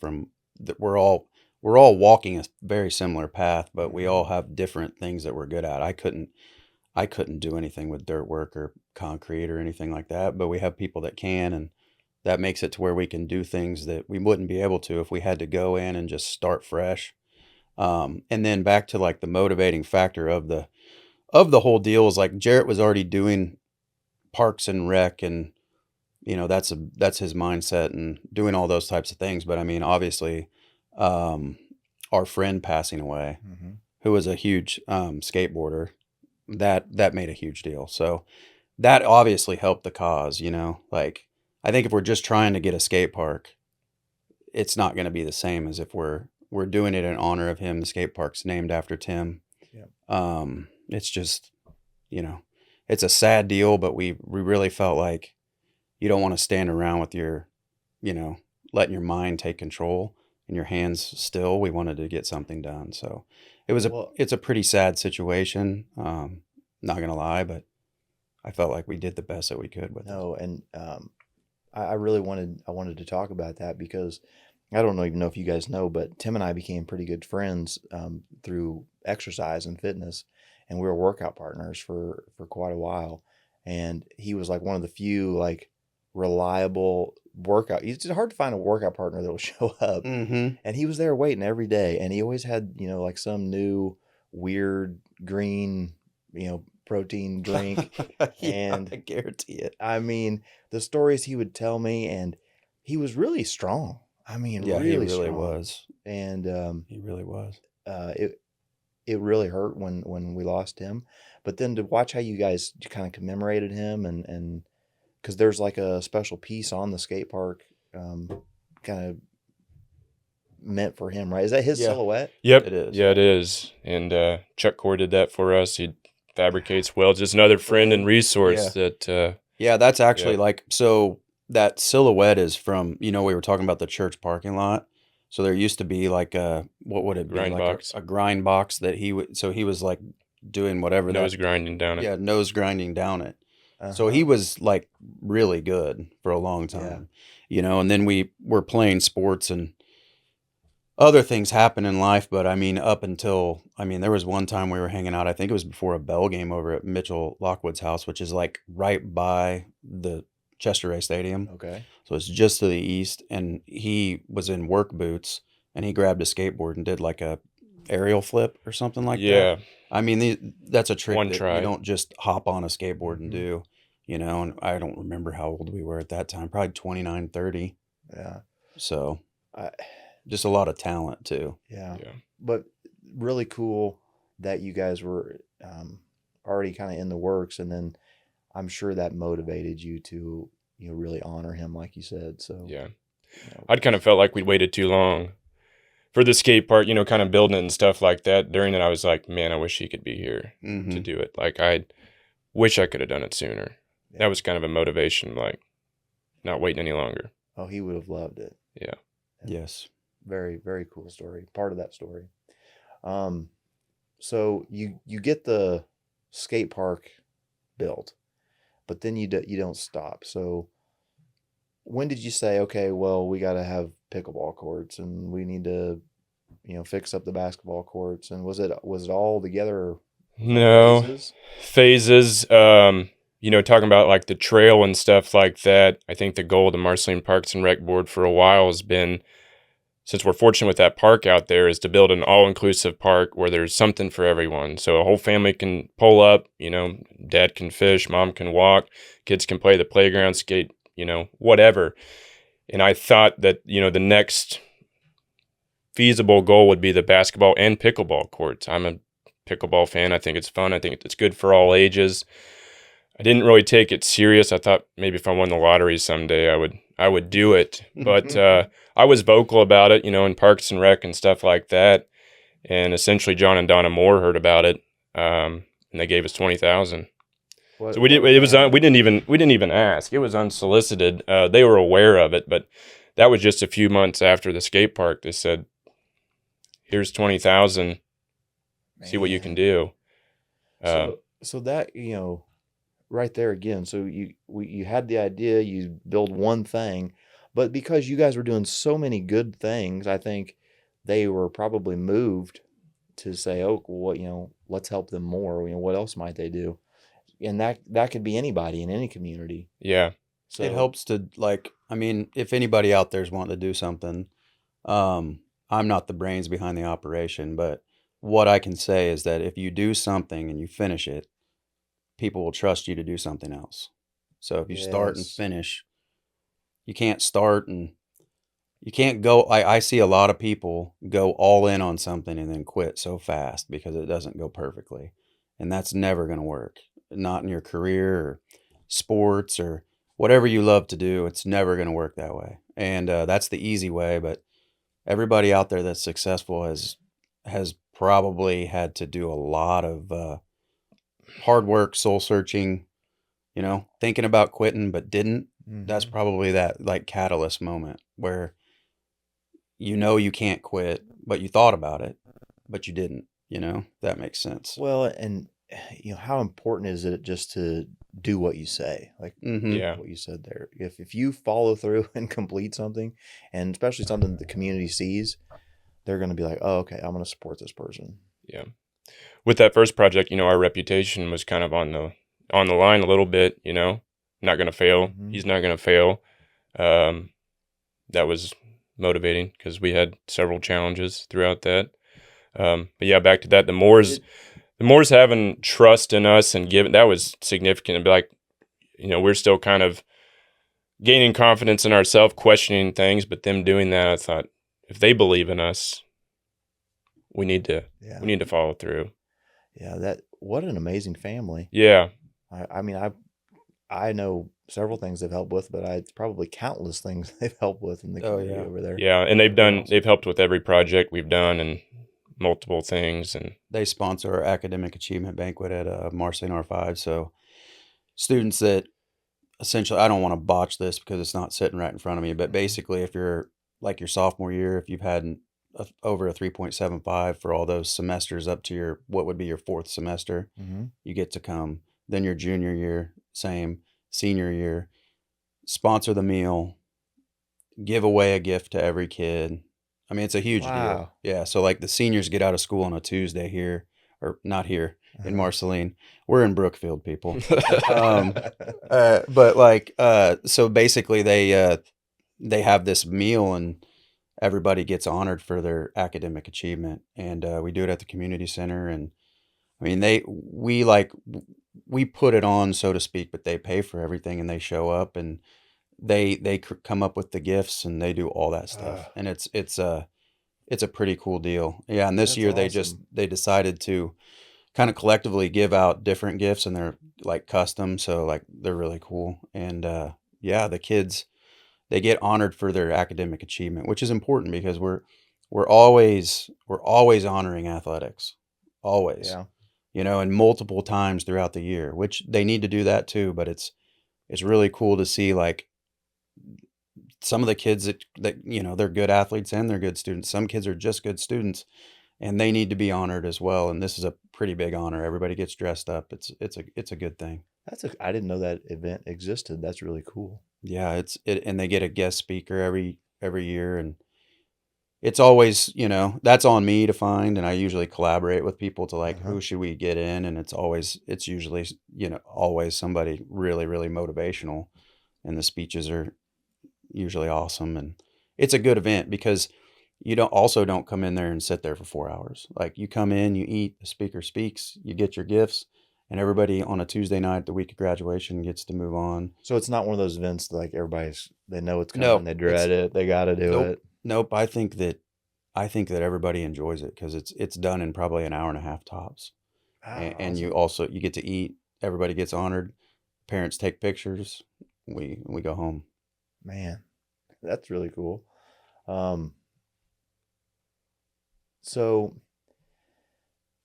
[SPEAKER 3] we're all walking a very similar path, but we all have different things that we're good at. I couldn't do anything with dirt work or concrete or anything like that, but we have people that can, and that makes it to where we can do things that we wouldn't be able to if we had to go in and just start fresh. And then back to the motivating factor of the whole deal is Jerret was already doing parks and rec, and that's his mindset and doing all those types of things. But I mean, obviously, our friend passing away, who was a huge skateboarder, that made a huge deal. So that obviously helped the cause. I think if we're just trying to get a skate park, it's not going to be the same as if we're doing it in honor of him. The skate park's named after Tim. Yeah. It's just, it's a sad deal, but we really felt like you don't want to stand around with your, letting your mind take control and your hands still. We wanted to get something done. So it's a pretty sad situation. Not going to lie, but I felt like we did the best that we could with it.
[SPEAKER 2] No, and I really wanted to talk about that because I don't even know if you guys know, but Tim and I became pretty good friends through exercise and fitness, and we were workout partners for quite a while. And he was one of the few reliable workout. It's hard to find a workout partner that will show up, and he was there waiting every day, and he always had some new weird green protein drink. And
[SPEAKER 3] I guarantee it.
[SPEAKER 2] I mean, the stories he would tell me, and he was really strong. I mean,
[SPEAKER 3] yeah,
[SPEAKER 2] really
[SPEAKER 3] he really
[SPEAKER 2] strong.
[SPEAKER 3] Was.
[SPEAKER 2] And
[SPEAKER 3] he really was.
[SPEAKER 2] It really hurt when we lost him. But then to watch how you guys kind of commemorated him, and because there's a special piece on the skate park kind of meant for him, right? Is that his silhouette?
[SPEAKER 4] Yep.
[SPEAKER 3] It is.
[SPEAKER 4] Yeah, it is. And Chuck Core did that for us. He fabricates well. Just another friend and resource that
[SPEAKER 3] Yeah, that's actually
[SPEAKER 4] Yeah.
[SPEAKER 3] like, so that silhouette is from, we were talking about the church parking lot. So there used to be like what would it be?
[SPEAKER 4] Grind
[SPEAKER 3] Like
[SPEAKER 4] box.
[SPEAKER 3] a grind box that so he was like doing whatever
[SPEAKER 4] Nose
[SPEAKER 3] that,
[SPEAKER 4] grinding down it.
[SPEAKER 3] yeah, nose grinding down it. So
[SPEAKER 2] Uh-huh.
[SPEAKER 3] he was like really good for a long
[SPEAKER 2] Yeah.
[SPEAKER 3] time, and then we were playing sports and other things happen in life. But I mean, there was one time we were hanging out, I think it was before a Bell game over at Mitchell Lockwood's house, which is like right by the Chester Ray Stadium.
[SPEAKER 2] Okay.
[SPEAKER 3] So it's just to the east. And he was in work boots and he grabbed a skateboard and did like a aerial flip or something like that.
[SPEAKER 4] Yeah.
[SPEAKER 3] I mean, that's a trick
[SPEAKER 4] One
[SPEAKER 3] that
[SPEAKER 4] try.
[SPEAKER 3] you don't just hop on a skateboard and
[SPEAKER 2] Mhm.
[SPEAKER 3] do, and I don't remember how old we were at that time, probably 29, 30.
[SPEAKER 2] Yeah.
[SPEAKER 3] So
[SPEAKER 2] I,
[SPEAKER 3] just a lot of talent too.
[SPEAKER 2] yeah.
[SPEAKER 4] Yeah.
[SPEAKER 2] But really cool that you guys were already kind of in the works, and then I'm sure that motivated you to really honor him, like you said. So
[SPEAKER 4] Yeah.
[SPEAKER 2] you know,
[SPEAKER 4] I'd kind of felt like we'd waited too long for the skate park, kind of building it and stuff like that. During it, I was like, man, I wish he could be here to
[SPEAKER 3] Mhm.
[SPEAKER 4] do it. Like, I wish I could have done it sooner.
[SPEAKER 2] Yeah.
[SPEAKER 4] That was kind of a motivation, like not waiting any longer.
[SPEAKER 2] Oh, he would have loved it.
[SPEAKER 4] Yeah.
[SPEAKER 3] Yes.
[SPEAKER 2] Very, very cool story. Part of that story. So you get the skate park built, but then you don't stop. So when did you say, okay, well, we got to have pickleball courts and we need to, fix up the basketball courts? And was it all together?
[SPEAKER 4] No
[SPEAKER 2] Phases?
[SPEAKER 4] phases. Talking about like the trail and stuff like that. I think the goal of the Marceline Parks and Rec Board for a while has been, since we're fortunate with that park out there, is to build an all-inclusive park where there's something for everyone. So a whole family can pull up, dad can fish, mom can walk, kids can play the playground, skate, whatever. And I thought that, the next feasible goal would be the basketball and pickleball courts. I'm a pickleball fan. I think it's fun. I think it's good for all ages. I didn't really take it serious. I thought maybe if I won the lottery someday, I would do it. But I was vocal about it, in Parks and Rec and stuff like that. And essentially, John and Donna Moore heard about it, and they gave us $20,000. So we did. It was we didn't even ask. It was unsolicited. They were aware of it, but that was just a few months after the skate park. They said, "Here's $20,000. See what you can do."
[SPEAKER 2] So that right there again. So you had the idea, you build one thing, but because you guys were doing so many good things, I think they were probably moved to say, "Oh, well, let's help them more. What else might they do?" And that could be anybody in any community.
[SPEAKER 4] Yeah.
[SPEAKER 2] So
[SPEAKER 3] It helps to if anybody out there's wanting to do something, I'm not the brains behind the operation, but what I can say is that if you do something and you finish it, people will trust you to do something else. So if you start and
[SPEAKER 2] Yes.
[SPEAKER 3] finish, you can't start and you can't go. I see a lot of people go all in on something and then quit so fast because it doesn't go perfectly. And that's never going to work. Not in your career or sports or whatever you love to do. It's never going to work that way. And that's the easy way. But everybody out there that's successful has probably had to do a lot of hard work, soul searching, thinking about quitting, but didn't. That's
[SPEAKER 2] Mhm.
[SPEAKER 3] probably that like catalyst moment where you can't quit, but you thought about it, but you didn't, that makes sense.
[SPEAKER 2] Well, and how important is it just to do what you say? Like
[SPEAKER 3] Mm-hmm.
[SPEAKER 4] Yeah.
[SPEAKER 2] what you said there. If you follow through and complete something, and especially something that the community sees, they're going to be like, "Oh, okay, I'm going to support this person."
[SPEAKER 4] Yeah. With that first project, our reputation was kind of on the line a little bit, not going to fail.
[SPEAKER 2] Mhm.
[SPEAKER 4] He's not going to fail. That was motivating because we had several challenges throughout that. But yeah, back to that, the Moores having trust in us and giving, that was significant. It'd be like, we're still kind of gaining confidence in ourselves, questioning things, but them doing that, I thought, if they believe in us, we need to follow through.
[SPEAKER 2] Yeah, what an amazing family.
[SPEAKER 4] Yeah.
[SPEAKER 2] I mean, I know several things they've helped with, but it's probably countless things they've helped with in the
[SPEAKER 3] Oh,
[SPEAKER 2] community
[SPEAKER 3] yeah.
[SPEAKER 2] over there.
[SPEAKER 4] Yeah. And they've helped with every project we've done and multiple things. And
[SPEAKER 3] They sponsor our academic achievement banquet at Marceline R5. So students that essentially, I don't want to botch this because it's not sitting right in front of me, but basically, if you're like your sophomore year, if you've had over a 3.75 for all those semesters up to your what would be your fourth semester, you get to come. Then your junior year, same. Senior year, sponsor the meal, give away a gift to every kid. I mean, it's a huge deal.
[SPEAKER 2] Wow.
[SPEAKER 3] Yeah. So like the seniors get out of school on a Tuesday here, or not here in Marceline. We're in Brookfield, people. But like, so basically they have this meal and everybody gets honored for their academic achievement. And we do it at the community center. And I mean, we put it on, so to speak, but they pay for everything and they show up and they come up with the gifts and they do all that stuff. And it's a pretty cool deal. Yeah. And this
[SPEAKER 2] That's
[SPEAKER 3] year
[SPEAKER 2] awesome.
[SPEAKER 3] they decided to kind of collectively give out different gifts and they're like custom. So like they're really cool. And yeah, the kids, they get honored for their academic achievement, which is important because we're always honoring athletics. Always.
[SPEAKER 2] Yeah.
[SPEAKER 3] You know, and multiple times throughout the year, which they need to do that too. But it's really cool to see like some of the kids that you know, they're good athletes and they're good students. Some kids are just good students and they need to be honored as well. And this is a pretty big honor. Everybody gets dressed up. It's a good thing.
[SPEAKER 2] I didn't know that event existed. That's really cool.
[SPEAKER 3] Yeah, and they get a guest speaker every year, and it's always, you know, that's on me to find, and I usually collaborate with people to like, who should we get in? And it's usually, you know, always somebody really, really motivational, and the speeches are usually awesome. And it's a good event because you don't come in there and sit there for 4 hours. Like you come in, you eat, the speaker speaks, you get your gifts, and everybody on a Tuesday night, the week of graduation, gets to move on.
[SPEAKER 2] So it's not one of those events that, like they know it's coming,
[SPEAKER 3] No,
[SPEAKER 2] they dread it, they got to do
[SPEAKER 3] nope,
[SPEAKER 2] it.
[SPEAKER 3] nope. I think that everybody enjoys it because it's done in probably an hour and a half tops. And
[SPEAKER 2] Awesome.
[SPEAKER 3] you get to eat. Everybody gets honored. Parents take pictures. We go home.
[SPEAKER 2] Man, that's really cool. So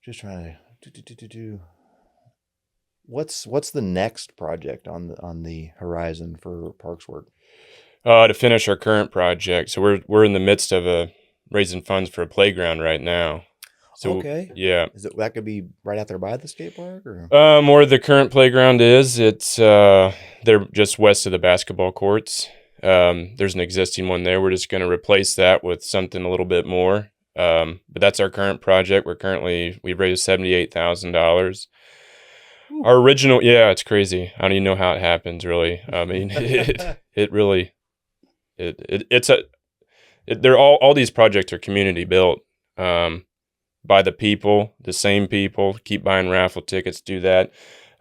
[SPEAKER 2] just trying to what's the next project on the horizon for Parks work?
[SPEAKER 4] To finish our current project, so we're in the midst of raising funds for a playground right now. So
[SPEAKER 2] Okay.
[SPEAKER 4] yeah,
[SPEAKER 2] That could be right out there by the skate park, or?
[SPEAKER 4] where the current playground is, it's they're just west of the basketball courts. There's an existing one there. We're just going to replace that with something a little bit more. But that's our current project. We've raised $78,000. Our original, yeah, it's crazy. I don't even know how it happens, really. I mean, it really, they're all these projects are community built, by the people, the same people. Keep buying raffle tickets, do that.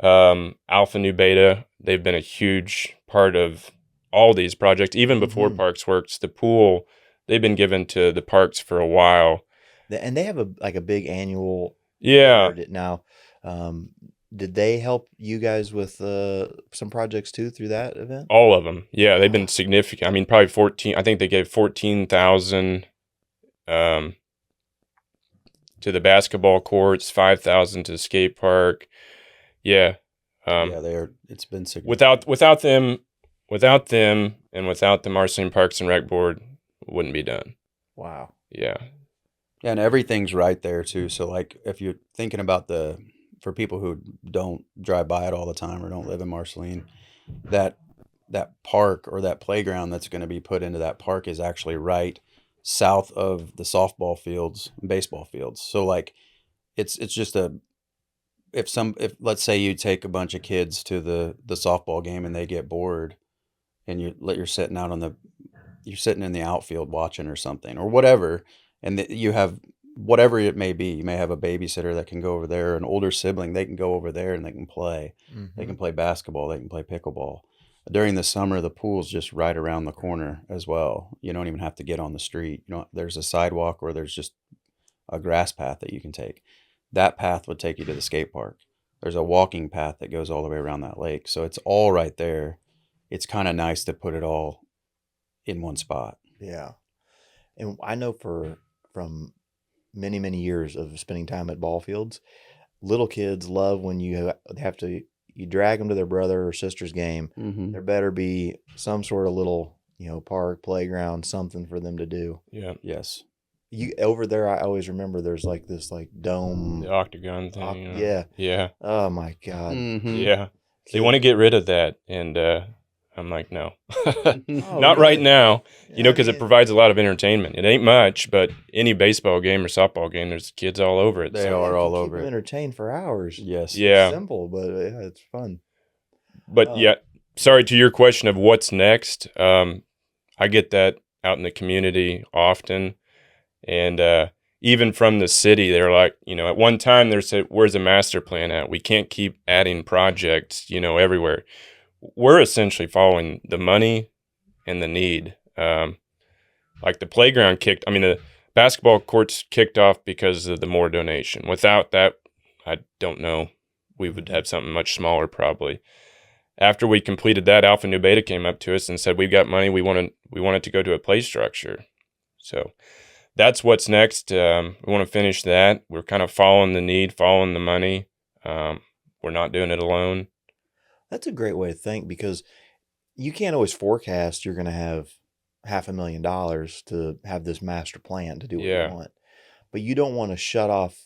[SPEAKER 4] Alpha Nu Beta, they've been a huge part of all these projects, even before Parks Works. The pool, they've been given to the parks for a while.
[SPEAKER 2] And they have a big annual.
[SPEAKER 4] Yeah.
[SPEAKER 2] Now, did they help you guys with some projects too through that event?
[SPEAKER 4] All of them. Yeah, they've been significant. I mean, probably 14. I think they gave 14,000 to the basketball courts, 5,000 to the skate park. Yeah.
[SPEAKER 3] Yeah, it's been significant.
[SPEAKER 4] Without them, and without the Marceline Parks and Rec Board, it wouldn't be done.
[SPEAKER 2] Wow.
[SPEAKER 4] Yeah.
[SPEAKER 3] Yeah, and everything's right there too. So like if you're thinking about for people who don't drive by it all the time or don't live in Marceline, that park or that playground that's going to be put into that park is actually right south of the softball fields and baseball fields. So like it's just if let's say you take a bunch of kids to the softball game and they get bored and you're sitting in the outfield watching or something or whatever, and you have whatever it may be. You may have a babysitter that can go over there, an older sibling, they can go over there and they can play. They can play basketball, they can play pickleball. During the summer, the pool's just right around the corner as well. You don't even have to get on the street. There's a sidewalk or there's just a grass path that you can take. That path would take you to the skate park. There's a walking path that goes all the way around that lake. So it's all right there. It's kind of nice to put it all in one spot.
[SPEAKER 2] Yeah. And I know from many, many years of spending time at ball fields, little kids love when you have to you drag them to their brother or sister's game.
[SPEAKER 3] Mm-hmm.
[SPEAKER 2] There better be some sort of little, park, playground, something for them to do.
[SPEAKER 4] Yeah.
[SPEAKER 3] Yes.
[SPEAKER 2] You over there, I always remember there's like this like dome.
[SPEAKER 4] The octagon thing.
[SPEAKER 2] Yeah.
[SPEAKER 4] Yeah.
[SPEAKER 2] Oh my God.
[SPEAKER 3] Mm-hmm.
[SPEAKER 4] Yeah. They want to get rid of that. And I'm like, no.
[SPEAKER 2] Oh,
[SPEAKER 4] Not right
[SPEAKER 2] really?
[SPEAKER 4] now,
[SPEAKER 2] Yeah,
[SPEAKER 4] because it provides a lot of entertainment. It ain't much, but any baseball game or softball game, there's kids all over it.
[SPEAKER 3] They
[SPEAKER 4] so-
[SPEAKER 3] are
[SPEAKER 2] you
[SPEAKER 3] all
[SPEAKER 2] keep
[SPEAKER 3] over
[SPEAKER 2] them
[SPEAKER 3] it.
[SPEAKER 2] entertained for hours.
[SPEAKER 3] Yes.
[SPEAKER 4] Yeah.
[SPEAKER 2] It's simple, but yeah, it's fun.
[SPEAKER 4] But
[SPEAKER 2] Oh.
[SPEAKER 4] yeah, sorry to your question of what's next. I get that out in the community often. And even from the city, they're like, at one time they said, where's the master plan at? We can't keep adding projects, everywhere. We're essentially following the money and the need. Like the playground the basketball courts kicked off because of the Moore donation. Without that, I don't know. We would have something much smaller probably. After we completed that, Alpha Nu Beta came up to us and said, we've got money. We want it to go to a play structure. So that's what's next. We want to finish that. We're kind of following the need, following the money. We're not doing it alone.
[SPEAKER 2] That's a great way to think, because you can't always forecast you're going to have $500,000 to have this master plan to do what
[SPEAKER 4] Yeah.
[SPEAKER 2] you want. But you don't want to shut off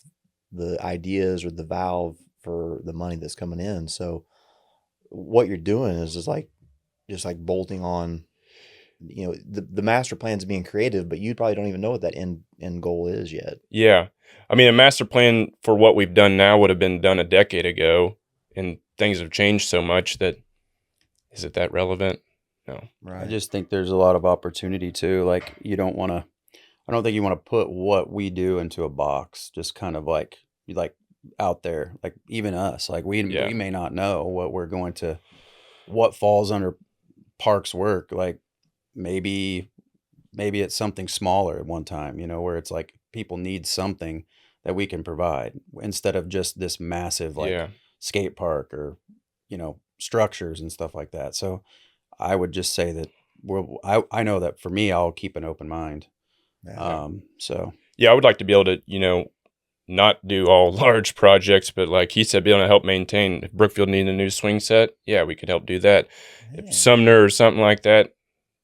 [SPEAKER 2] the ideas or the valve for the money that's coming in. So what you're doing is just like bolting on, the master plan's being creative, but you probably don't even know what that end goal is yet.
[SPEAKER 4] Yeah. A master plan for what we've done now would have been done a decade ago, and things have changed so much that, is it that relevant? No.
[SPEAKER 2] Right.
[SPEAKER 3] I just think there's a lot of opportunity too. Like I don't think you want to put what we do into a box, just kind of like out there, like even us, like we may not know what falls under Parks work. Like maybe it's something smaller at one time, where it's like people need something that we can provide instead of just this massive skate park or, structures and stuff like that. So I would just say that I know that for me, I'll keep an open mind.
[SPEAKER 2] Yeah.
[SPEAKER 4] Yeah, I would like to be able to, not do all large projects, but like he said, be able to help maintain. If Brookfield needed a new swing set, yeah, we could help do that.
[SPEAKER 2] Yeah.
[SPEAKER 4] If Sumner or something like that,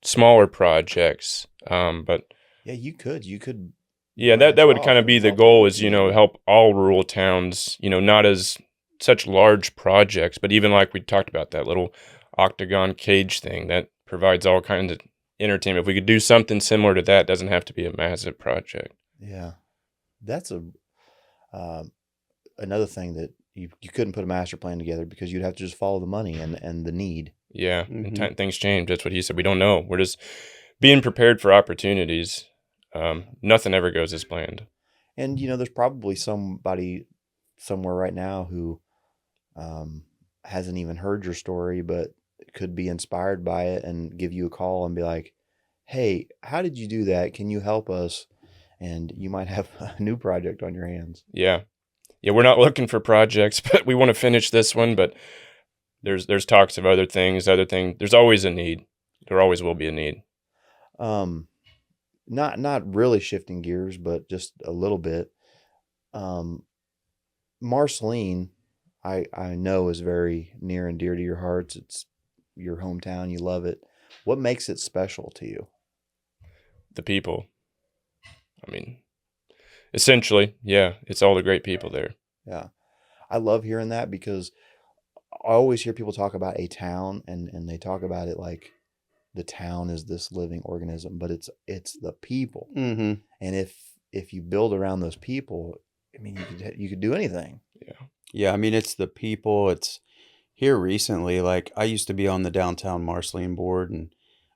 [SPEAKER 4] smaller projects. But
[SPEAKER 2] Yeah, you could.
[SPEAKER 4] yeah, that
[SPEAKER 2] branch
[SPEAKER 4] would
[SPEAKER 2] off
[SPEAKER 4] kind of
[SPEAKER 2] and
[SPEAKER 4] be the
[SPEAKER 2] help
[SPEAKER 4] goal
[SPEAKER 2] other
[SPEAKER 4] is,
[SPEAKER 2] people.
[SPEAKER 4] help all rural towns, not as such large projects, but even like we talked about that little octagon cage thing that provides all kinds of entertainment. If we could do something similar to that, it doesn't have to be a massive project.
[SPEAKER 2] Yeah, that's another thing that you couldn't put a master plan together because you'd have to just follow the money and the need.
[SPEAKER 4] Yeah,
[SPEAKER 3] Mhm.
[SPEAKER 4] and things change. That's what he said. We don't know. We're just being prepared for opportunities. Nothing ever goes as planned.
[SPEAKER 2] And there's probably somebody somewhere right now who hasn't even heard your story, but could be inspired by it and give you a call and be like, "Hey, how did you do that? Can you help us?" And you might have a new project on your hands.
[SPEAKER 4] Yeah, we're not looking for projects, but we want to finish this one. But there's talks of other things. There's always a need. There always will be a need.
[SPEAKER 2] Not really shifting gears, but just a little bit. Marceline, I know is very near and dear to your hearts. It's your hometown. You love it. What makes it special to you?
[SPEAKER 4] The people. Essentially, yeah, it's all the great people there.
[SPEAKER 2] Yeah. I love hearing that because I always hear people talk about a town and they talk about it like the town is this living organism, but it's the people.
[SPEAKER 3] Mm-hmm.
[SPEAKER 2] And if you build around those people, you could do anything.
[SPEAKER 3] Yeah, it's the people. It's here recently. Like I used to be on the downtown Marceline board, and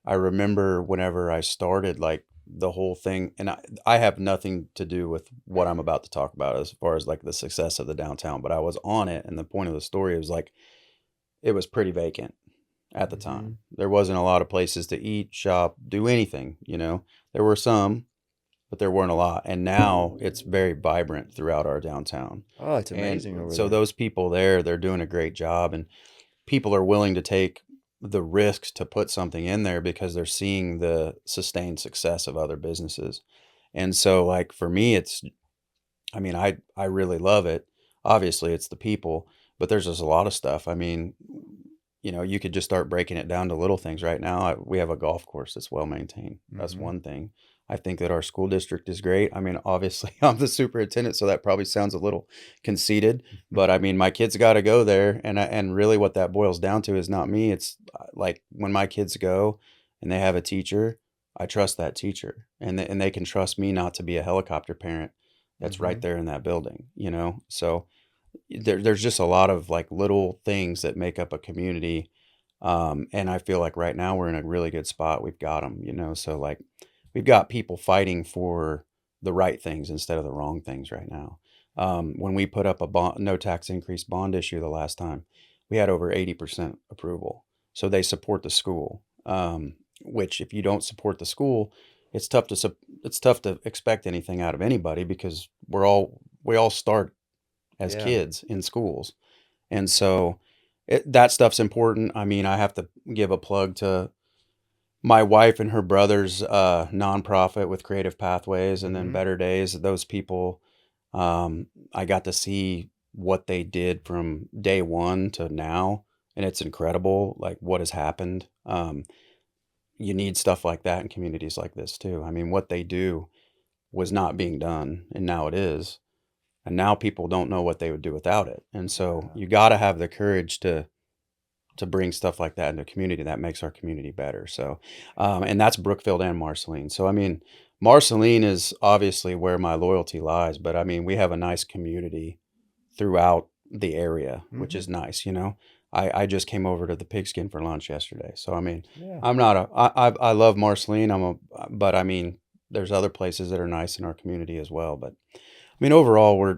[SPEAKER 3] I remember whenever I started, like the whole thing, and I have nothing to do with what I'm about to talk about as far as like the success of the downtown, but I was on it, and the point of the story was like it was pretty vacant at the time. There wasn't a lot of places to eat, shop, do anything. There were some, but there weren't a lot. And now it's very vibrant throughout our downtown.
[SPEAKER 2] Oh, it's amazing
[SPEAKER 3] And
[SPEAKER 2] over
[SPEAKER 3] so
[SPEAKER 2] there.
[SPEAKER 3] those people there, they're doing a great job, and people are willing to take the risks to put something in there because they're seeing the sustained success of other businesses. And so like for me, it's, I really love it. Obviously it's the people, but there's just a lot of stuff. I mean, you could just start breaking it down to little things. Right now, we have a golf course that's well maintained. That's
[SPEAKER 2] Mm-hmm.
[SPEAKER 3] one thing. I think that our school district is great. I mean, obviously, I'm the superintendent, so that probably sounds a little conceited, but I mean, my kids got to go there, and really, what that boils down to is not me. It's like when my kids go and they have a teacher, I trust that teacher, and they can trust me not to be a helicopter parent that's
[SPEAKER 2] Mm-hmm.
[SPEAKER 3] right there in that building. So there's just a lot of like little things that make up a community. And I feel like right now we're in a really good spot. We've got them, so like we've got people fighting for the right things instead of the wrong things right now. When we put up a no tax increase bond issue the last time, we had over 80% approval. So they support the school, which if you don't support the school, it's tough to expect anything out of anybody, because we all start as
[SPEAKER 2] Yeah.
[SPEAKER 3] kids in schools. And so that stuff's important. I mean, I have to give a plug to my wife and her brother's nonprofit with Creative Pathways, and then
[SPEAKER 2] Mm-hmm.
[SPEAKER 3] Better Days. Those people, I got to see what they did from day one to now, and it's incredible, like what has happened. You need stuff like that in communities like this too. I mean, what they do was not being done, and now it is. And now people don't know what they would do without it. And so you got to have the courage to bring stuff like that into a community that makes our community better. So, and that's Brookfield and Marceline. So, I mean, Marceline is obviously where my loyalty lies, but I mean, we have a nice community throughout the area, which
[SPEAKER 2] Mm-hmm.
[SPEAKER 3] is nice. I just came over to the Pigskin for lunch yesterday. So, I mean,
[SPEAKER 2] Yeah.
[SPEAKER 3] I love Marceline. But I mean, there's other places that are nice in our community as well. But I mean, overall,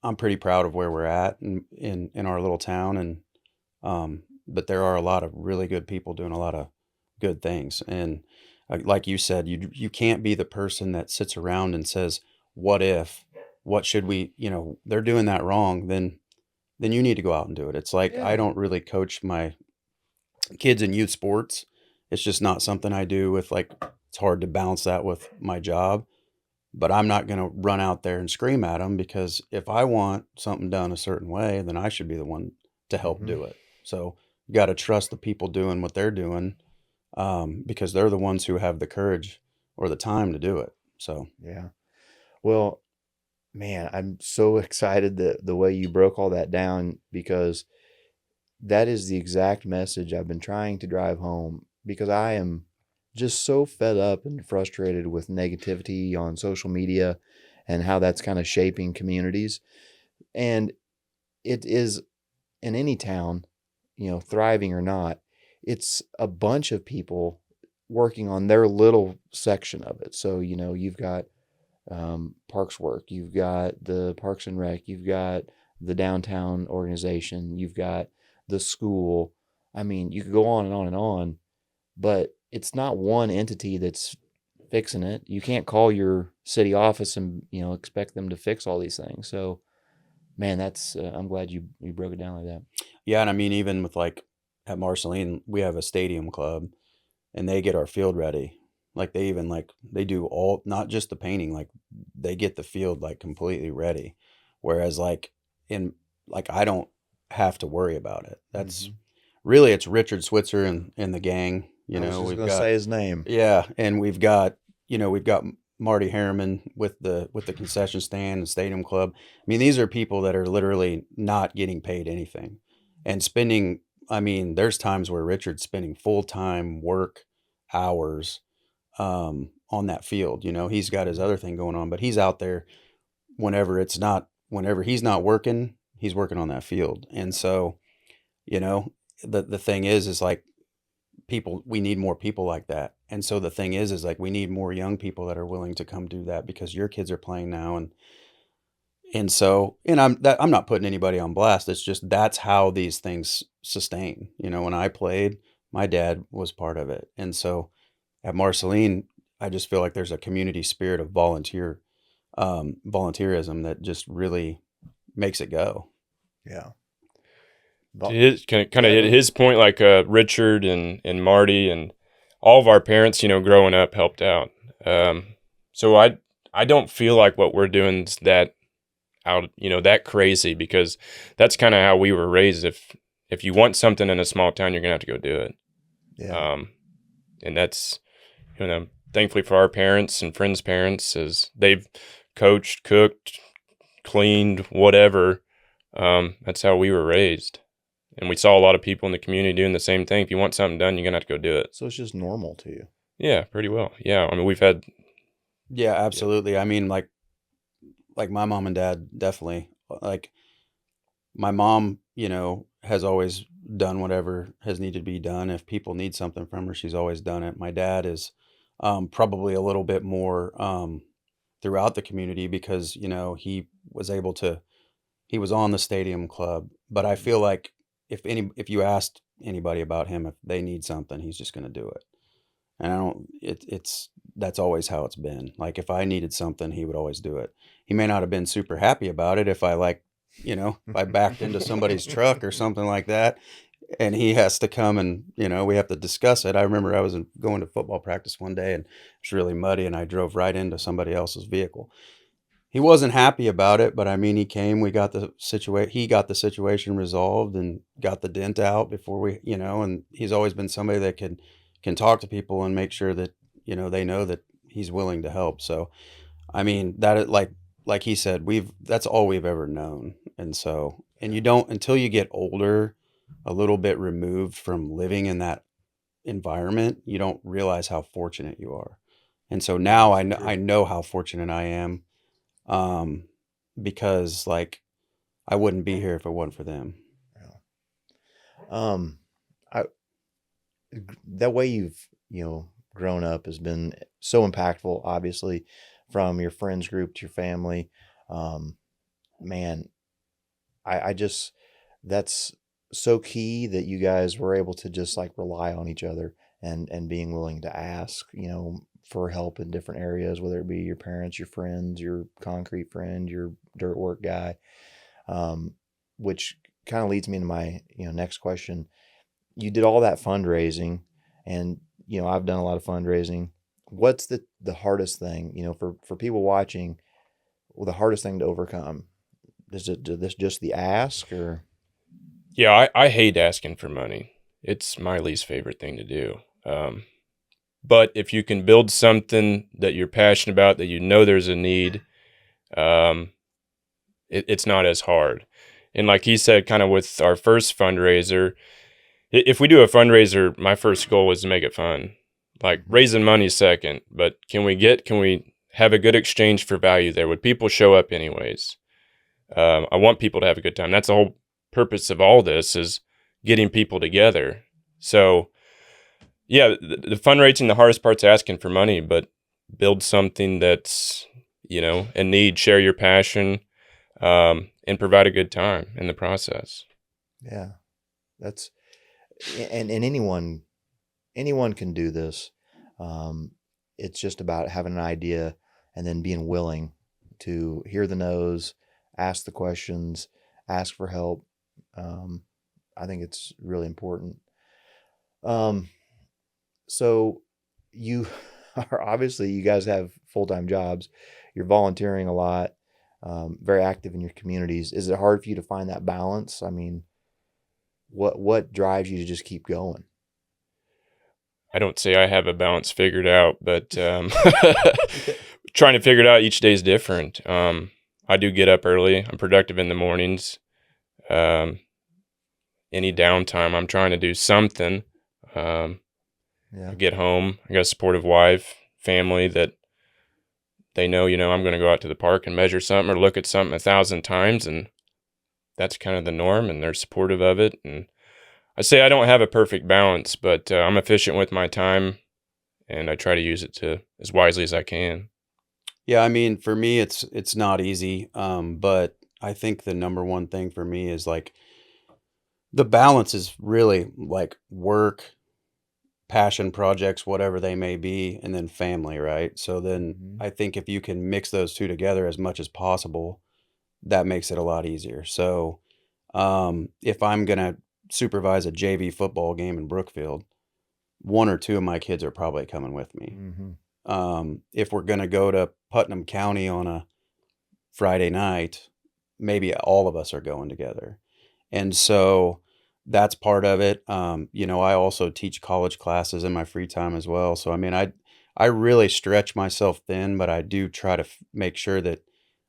[SPEAKER 3] I'm pretty proud of where we're at in our little town, and but there are a lot of really good people doing a lot of good things. And like you said, you can't be the person that sits around and says, "What if? What should we?" They're doing that wrong. Then you need to go out and do it. It's like I
[SPEAKER 2] Yeah.
[SPEAKER 3] don't really coach my kids in youth sports. It's just not something I do with like. It's hard to balance that with my job. But I'm not going to run out there and scream at them, because if I want something done a certain way, then I should be the one to help
[SPEAKER 2] Mm-hmm.
[SPEAKER 3] do it. So you got to trust the people doing what they're doing, because they're the ones who have the courage or the time to do it. So
[SPEAKER 2] Yeah. Well, man, I'm so excited that the way you broke all that down, because that is the exact message I've been trying to drive home, because I am just so fed up and frustrated with negativity on social media and how that's kind of shaping communities. And it is in any town, thriving or not, it's a bunch of people working on their little section of it. So, you've got parks work, you've got the Parks and Rec, you've got the downtown organization, you've got the school. I mean, you could go on and on and on, but it's not one entity that's fixing it. You can't call your city office and expect them to fix all these things. So, man, that's I'm glad you broke it down like that.
[SPEAKER 3] yeah, and I mean, even with like at Marceline, we have a stadium club, and they get our field ready. Like they even like they do all, not just the painting, like they get the field like completely ready. Whereas like in like I don't have to worry about it. That's
[SPEAKER 2] Mhm.
[SPEAKER 3] really, it's Richard Switzer and the gang.
[SPEAKER 2] I was just
[SPEAKER 3] We've
[SPEAKER 2] gonna
[SPEAKER 3] got,
[SPEAKER 2] say his name.
[SPEAKER 3] yeah, and we've got Marty Harriman with the concession stand and stadium club. I mean, these are people that are literally not getting paid anything and spending. I mean, there's times where Richard's spending full-time work hours on that field. He's got his other thing going on, but he's out there whenever he's not working, he's working on that field. And so, the thing is like we need more people like that. And so the thing is like we need more young people that are willing to come do that, because your kids are playing now. And so, and I'm not putting anybody on blast. It's just, that's how these things sustain. When I played, my dad was part of it. And so at Marceline, I just feel like there's a community spirit of volunteerism that just really makes it go.
[SPEAKER 2] Yeah.
[SPEAKER 4] To his kind of hit his point, like Richard and Marty and all of our parents, growing up helped out. So I don't feel like what we're doing is that out, that crazy, because that's kind of how we were raised. If you want something in a small town, you're gonna have to go do it.
[SPEAKER 2] Yeah.
[SPEAKER 4] And that's, thankfully for our parents and friends' parents, as they've coached, cooked, cleaned, whatever. That's how we were raised. And we saw a lot of people in the community doing the same thing. If you want something done, you're gonna have to go do it.
[SPEAKER 2] So it's just normal to you.
[SPEAKER 4] Yeah, pretty well. Yeah, I mean, we've had.
[SPEAKER 3] Yeah, absolutely. I mean, like my mom and dad, definitely. Like my mom, has always done whatever has needed to be done. If people need something from her, she's always done it. My dad is probably a little bit more throughout the community because, he was able to, he was on the stadium club. But I feel like if you asked anybody about him, if they need something, he's just going to do it. And I don't, that's always how it's been. Like if I needed something, he would always do it. He may not have been super happy about it if I if I backed into somebody's truck or something like that, and he has to come and, we have to discuss it. I remember I was going to football practice one day and it was really muddy and I drove right into somebody else's vehicle. He wasn't happy about it, but I mean, he came, he got the situation resolved and got the dent out before and he's always been somebody that can talk to people and make sure that, they know that he's willing to help. So, I mean, that like he said, that's all we've ever known. And so, and you don't, until you get older, a little bit removed from living in that environment, you don't realize how fortunate you are. And so now I know how fortunate I am, because like I wouldn't be here if it wasn't for them.
[SPEAKER 2] I that way you've grown up has been so impactful, obviously, from your friends group to your family. Man, I just, that's so key that you guys were able to just like rely on each other and being willing to ask, for help in different areas, whether it be your parents, your friends, your concrete friend, your dirt work guy. Which kind of leads me into my, next question. You did all that fundraising and, I've done a lot of fundraising. What's the hardest thing, for people watching, the hardest thing to overcome? Is this just the ask or?
[SPEAKER 4] Yeah, I hate asking for money. It's my least favorite thing to do. But if you can build something that you're passionate about, that there's a need, it's not as hard. And like he said, kind of with our first fundraiser, if we do a fundraiser, my first goal is to make it fun. Like raising money second, but can we have a good exchange for value there? Would people show up anyways? I want people to have a good time. That's the whole purpose of all this, is getting people together. So yeah, the fundraising, the hardest part's asking for money, but build something that's, a need, share your passion, and provide a good time in the process.
[SPEAKER 2] Yeah, that's, and anyone can do this. It's just about having an idea and then being willing to hear the no's, ask the questions, ask for help. I think it's really important. So you are, obviously you guys have full-time jobs. You're volunteering a lot, very active in your communities. Is it hard for you to find that balance? I mean, what drives you to just keep going?
[SPEAKER 4] I don't say I have a balance figured out, but trying to figure it out each day is different. I do get up early. I'm productive in the mornings. Any downtime, I'm trying to do something. I get home. I got a supportive wife, family that they know, I'm going to go out to the park and measure something or look at something 1,000 times, and that's kind of the norm, and they're supportive of it. And I say I don't have a perfect balance, but I'm efficient with my time, and I try to use it as wisely as I can.
[SPEAKER 3] Yeah, I mean, for me, it's not easy, but I think the number one thing for me is like the balance is really like work, passion projects, whatever they may be, and then family, right? So then I think if you can mix those two together as much as possible, that makes it a lot easier. So if I'm going to supervise a JV football game in Brookfield, one or two of my kids are probably coming with me. If we're going to go to Putnam County on a Friday night, maybe all of us are going together. And so that's part of it. I also teach college classes in my free time as well. So, I mean, I really stretch myself thin, but I do try to make sure that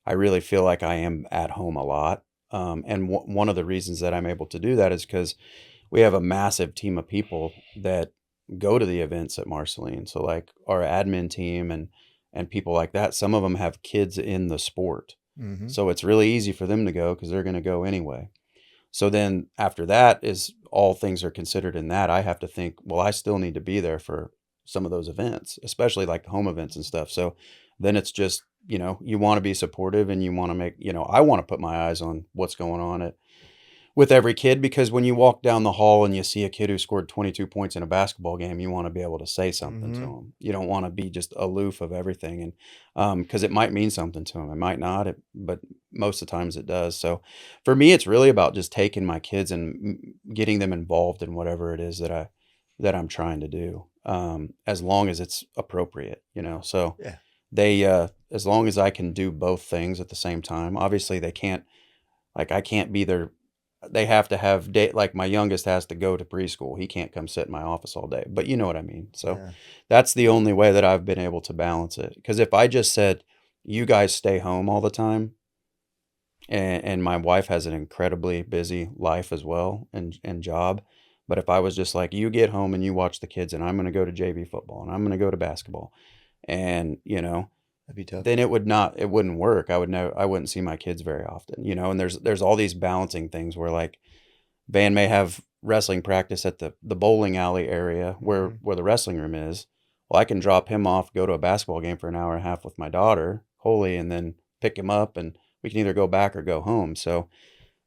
[SPEAKER 3] I really feel like I am at home a lot. And one of the reasons that I'm able to do that is because we have a massive team of people that go to the events at Marceline. So like our admin team and people like that, some of them have kids in the sport.
[SPEAKER 2] Mm-hmm.
[SPEAKER 3] So it's really easy for them to go because they're going to go anyway. So then after that is all things are considered in that, I have to think, well, I still need to be there for some of those events, especially like home events and stuff. So then it's just, you want to be supportive and you want to make, I want to put my eyes on what's going on with every kid, because when you walk down the hall and you see a kid who scored 22 points in a basketball game, you want to be able to say something to
[SPEAKER 2] Mm-hmm.
[SPEAKER 3] them. You don't want to be just aloof of everything. And because it might mean something to them, it might not, but most of the times it does. So for me, it's really about just taking my kids and getting them involved in whatever it is that I'm trying to do, as long as it's appropriate, So
[SPEAKER 2] Yeah.
[SPEAKER 3] they, as long as I can do both things at the same time. Obviously, they can't. Like I can't be their. They have to have day. Like my youngest has to go to preschool. He can't come sit in my office all day. But you know what I mean. So
[SPEAKER 2] Yeah.
[SPEAKER 3] that's the only way that I've been able to balance it. Because if I just said, "You guys stay home all the time," and my wife has an incredibly busy life as well and job. But if I was just like, "You get home and you watch the kids, and I'm going to go to JV football, and I'm going to go to basketball," and
[SPEAKER 2] That'd be tough.
[SPEAKER 3] then it wouldn't work. I wouldn't see my kids very often, and there's all these balancing things where like Van may have wrestling practice at the bowling alley area
[SPEAKER 2] Mhm.
[SPEAKER 3] where the wrestling room is. Well, I can drop him off, go to a basketball game for an hour and a half with my daughter, Holly, and then pick him up and we can either go back or go home. So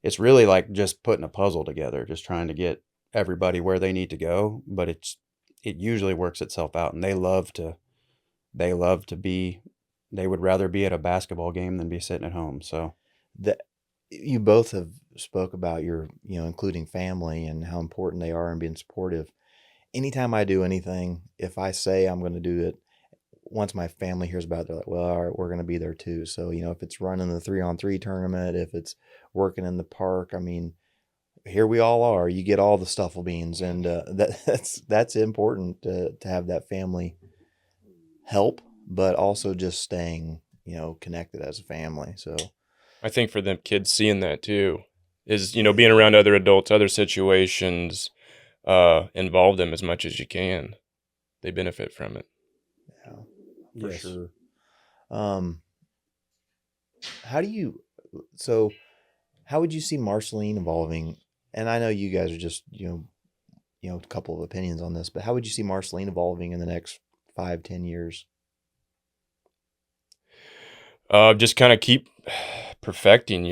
[SPEAKER 3] it's really like just putting a puzzle together, just trying to get everybody where they need to go, but it usually works itself out, and they love to be they would rather be at a basketball game than be sitting at home. So
[SPEAKER 2] That you both have spoke about your, including family and how important they are and being supportive. Anytime I do anything, if I say I'm going to do it, once my family hears about it, they're like, well, all right, we're going to be there too. So, if it's running the 3-on-3 tournament, if it's working in the park, I mean, here we all are. You get all the stuffle beans, and that's important to have that family help, but also just staying, connected as a family. So,
[SPEAKER 4] I think for them kids seeing that too is, being around other adults, other situations, involve them as much as you can. They benefit from it.
[SPEAKER 2] yeah, for
[SPEAKER 3] yes.
[SPEAKER 2] sure. How do you, so how would you see Marceline evolving? And I know you guys are just, a couple of opinions on this, but how would you see Marceline evolving in the next 5-10 years?
[SPEAKER 4] Just kind of keep perfecting,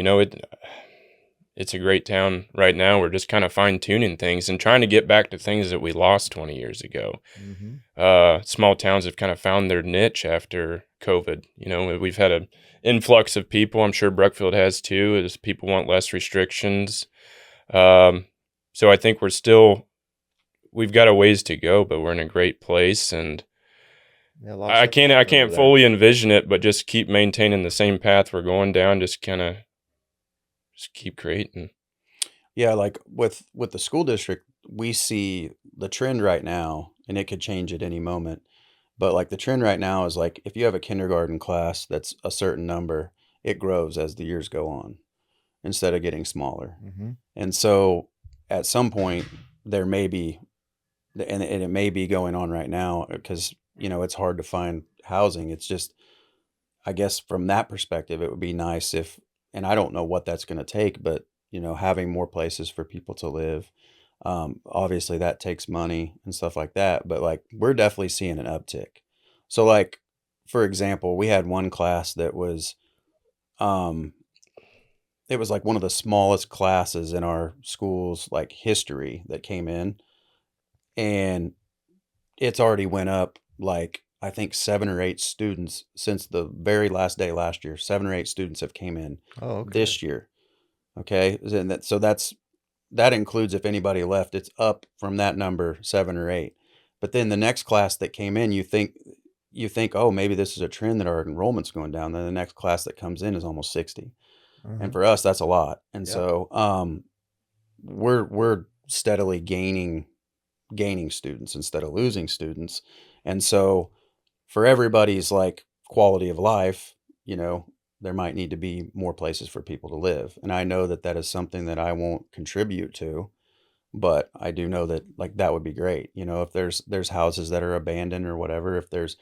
[SPEAKER 4] it's a great town right now. We're just kind of fine tuning things and trying to get back to things that we lost 20 years ago.
[SPEAKER 2] Mm-hmm.
[SPEAKER 4] Small towns have kind of found their niche after COVID. We've had an influx of people. I'm sure Brookfield has too, as people want less restrictions. So I think we've got a ways to go, but we're in a great place, and
[SPEAKER 2] Yeah, a lot of
[SPEAKER 4] I
[SPEAKER 2] stuff happening over
[SPEAKER 4] can't
[SPEAKER 2] there.
[SPEAKER 4] fully envision it, but just keep maintaining the same path we're going down. Just keep creating.
[SPEAKER 3] Yeah, like with the school district, we see the trend right now, and it could change at any moment. But like the trend right now is like if you have a kindergarten class that's a certain number, it grows as the years go on instead of getting smaller.
[SPEAKER 2] Mm-hmm.
[SPEAKER 3] And so at some point there may be, and it may be going on right now because, it's hard to find housing. It's just, I guess from that perspective, it would be nice if, and I don't know what that's going to take, but, having more places for people to live. Obviously that takes money and stuff like that, but like we're definitely seeing an uptick. So like, for example, we had one class that was, it was like one of the smallest classes in our school's like history that came in, and it's already went up like I think 7 or 8 students since the very last day last year. 7 or 8 students have came in
[SPEAKER 2] Oh, okay.
[SPEAKER 3] this year. Okay, and that includes if anybody left. It's up from that number 7 or 8. But then the next class that came in, you think, oh, maybe this is a trend that our enrollment's going down. Then the next class that comes in is almost 60. And for us, that's a lot. And
[SPEAKER 2] Yep.
[SPEAKER 3] so we're steadily gaining students instead of losing students. And so for everybody's like quality of life, there might need to be more places for people to live. And I know that that is something that I won't contribute to, but I do know that like that would be great. If there's houses that are abandoned or whatever, if there's,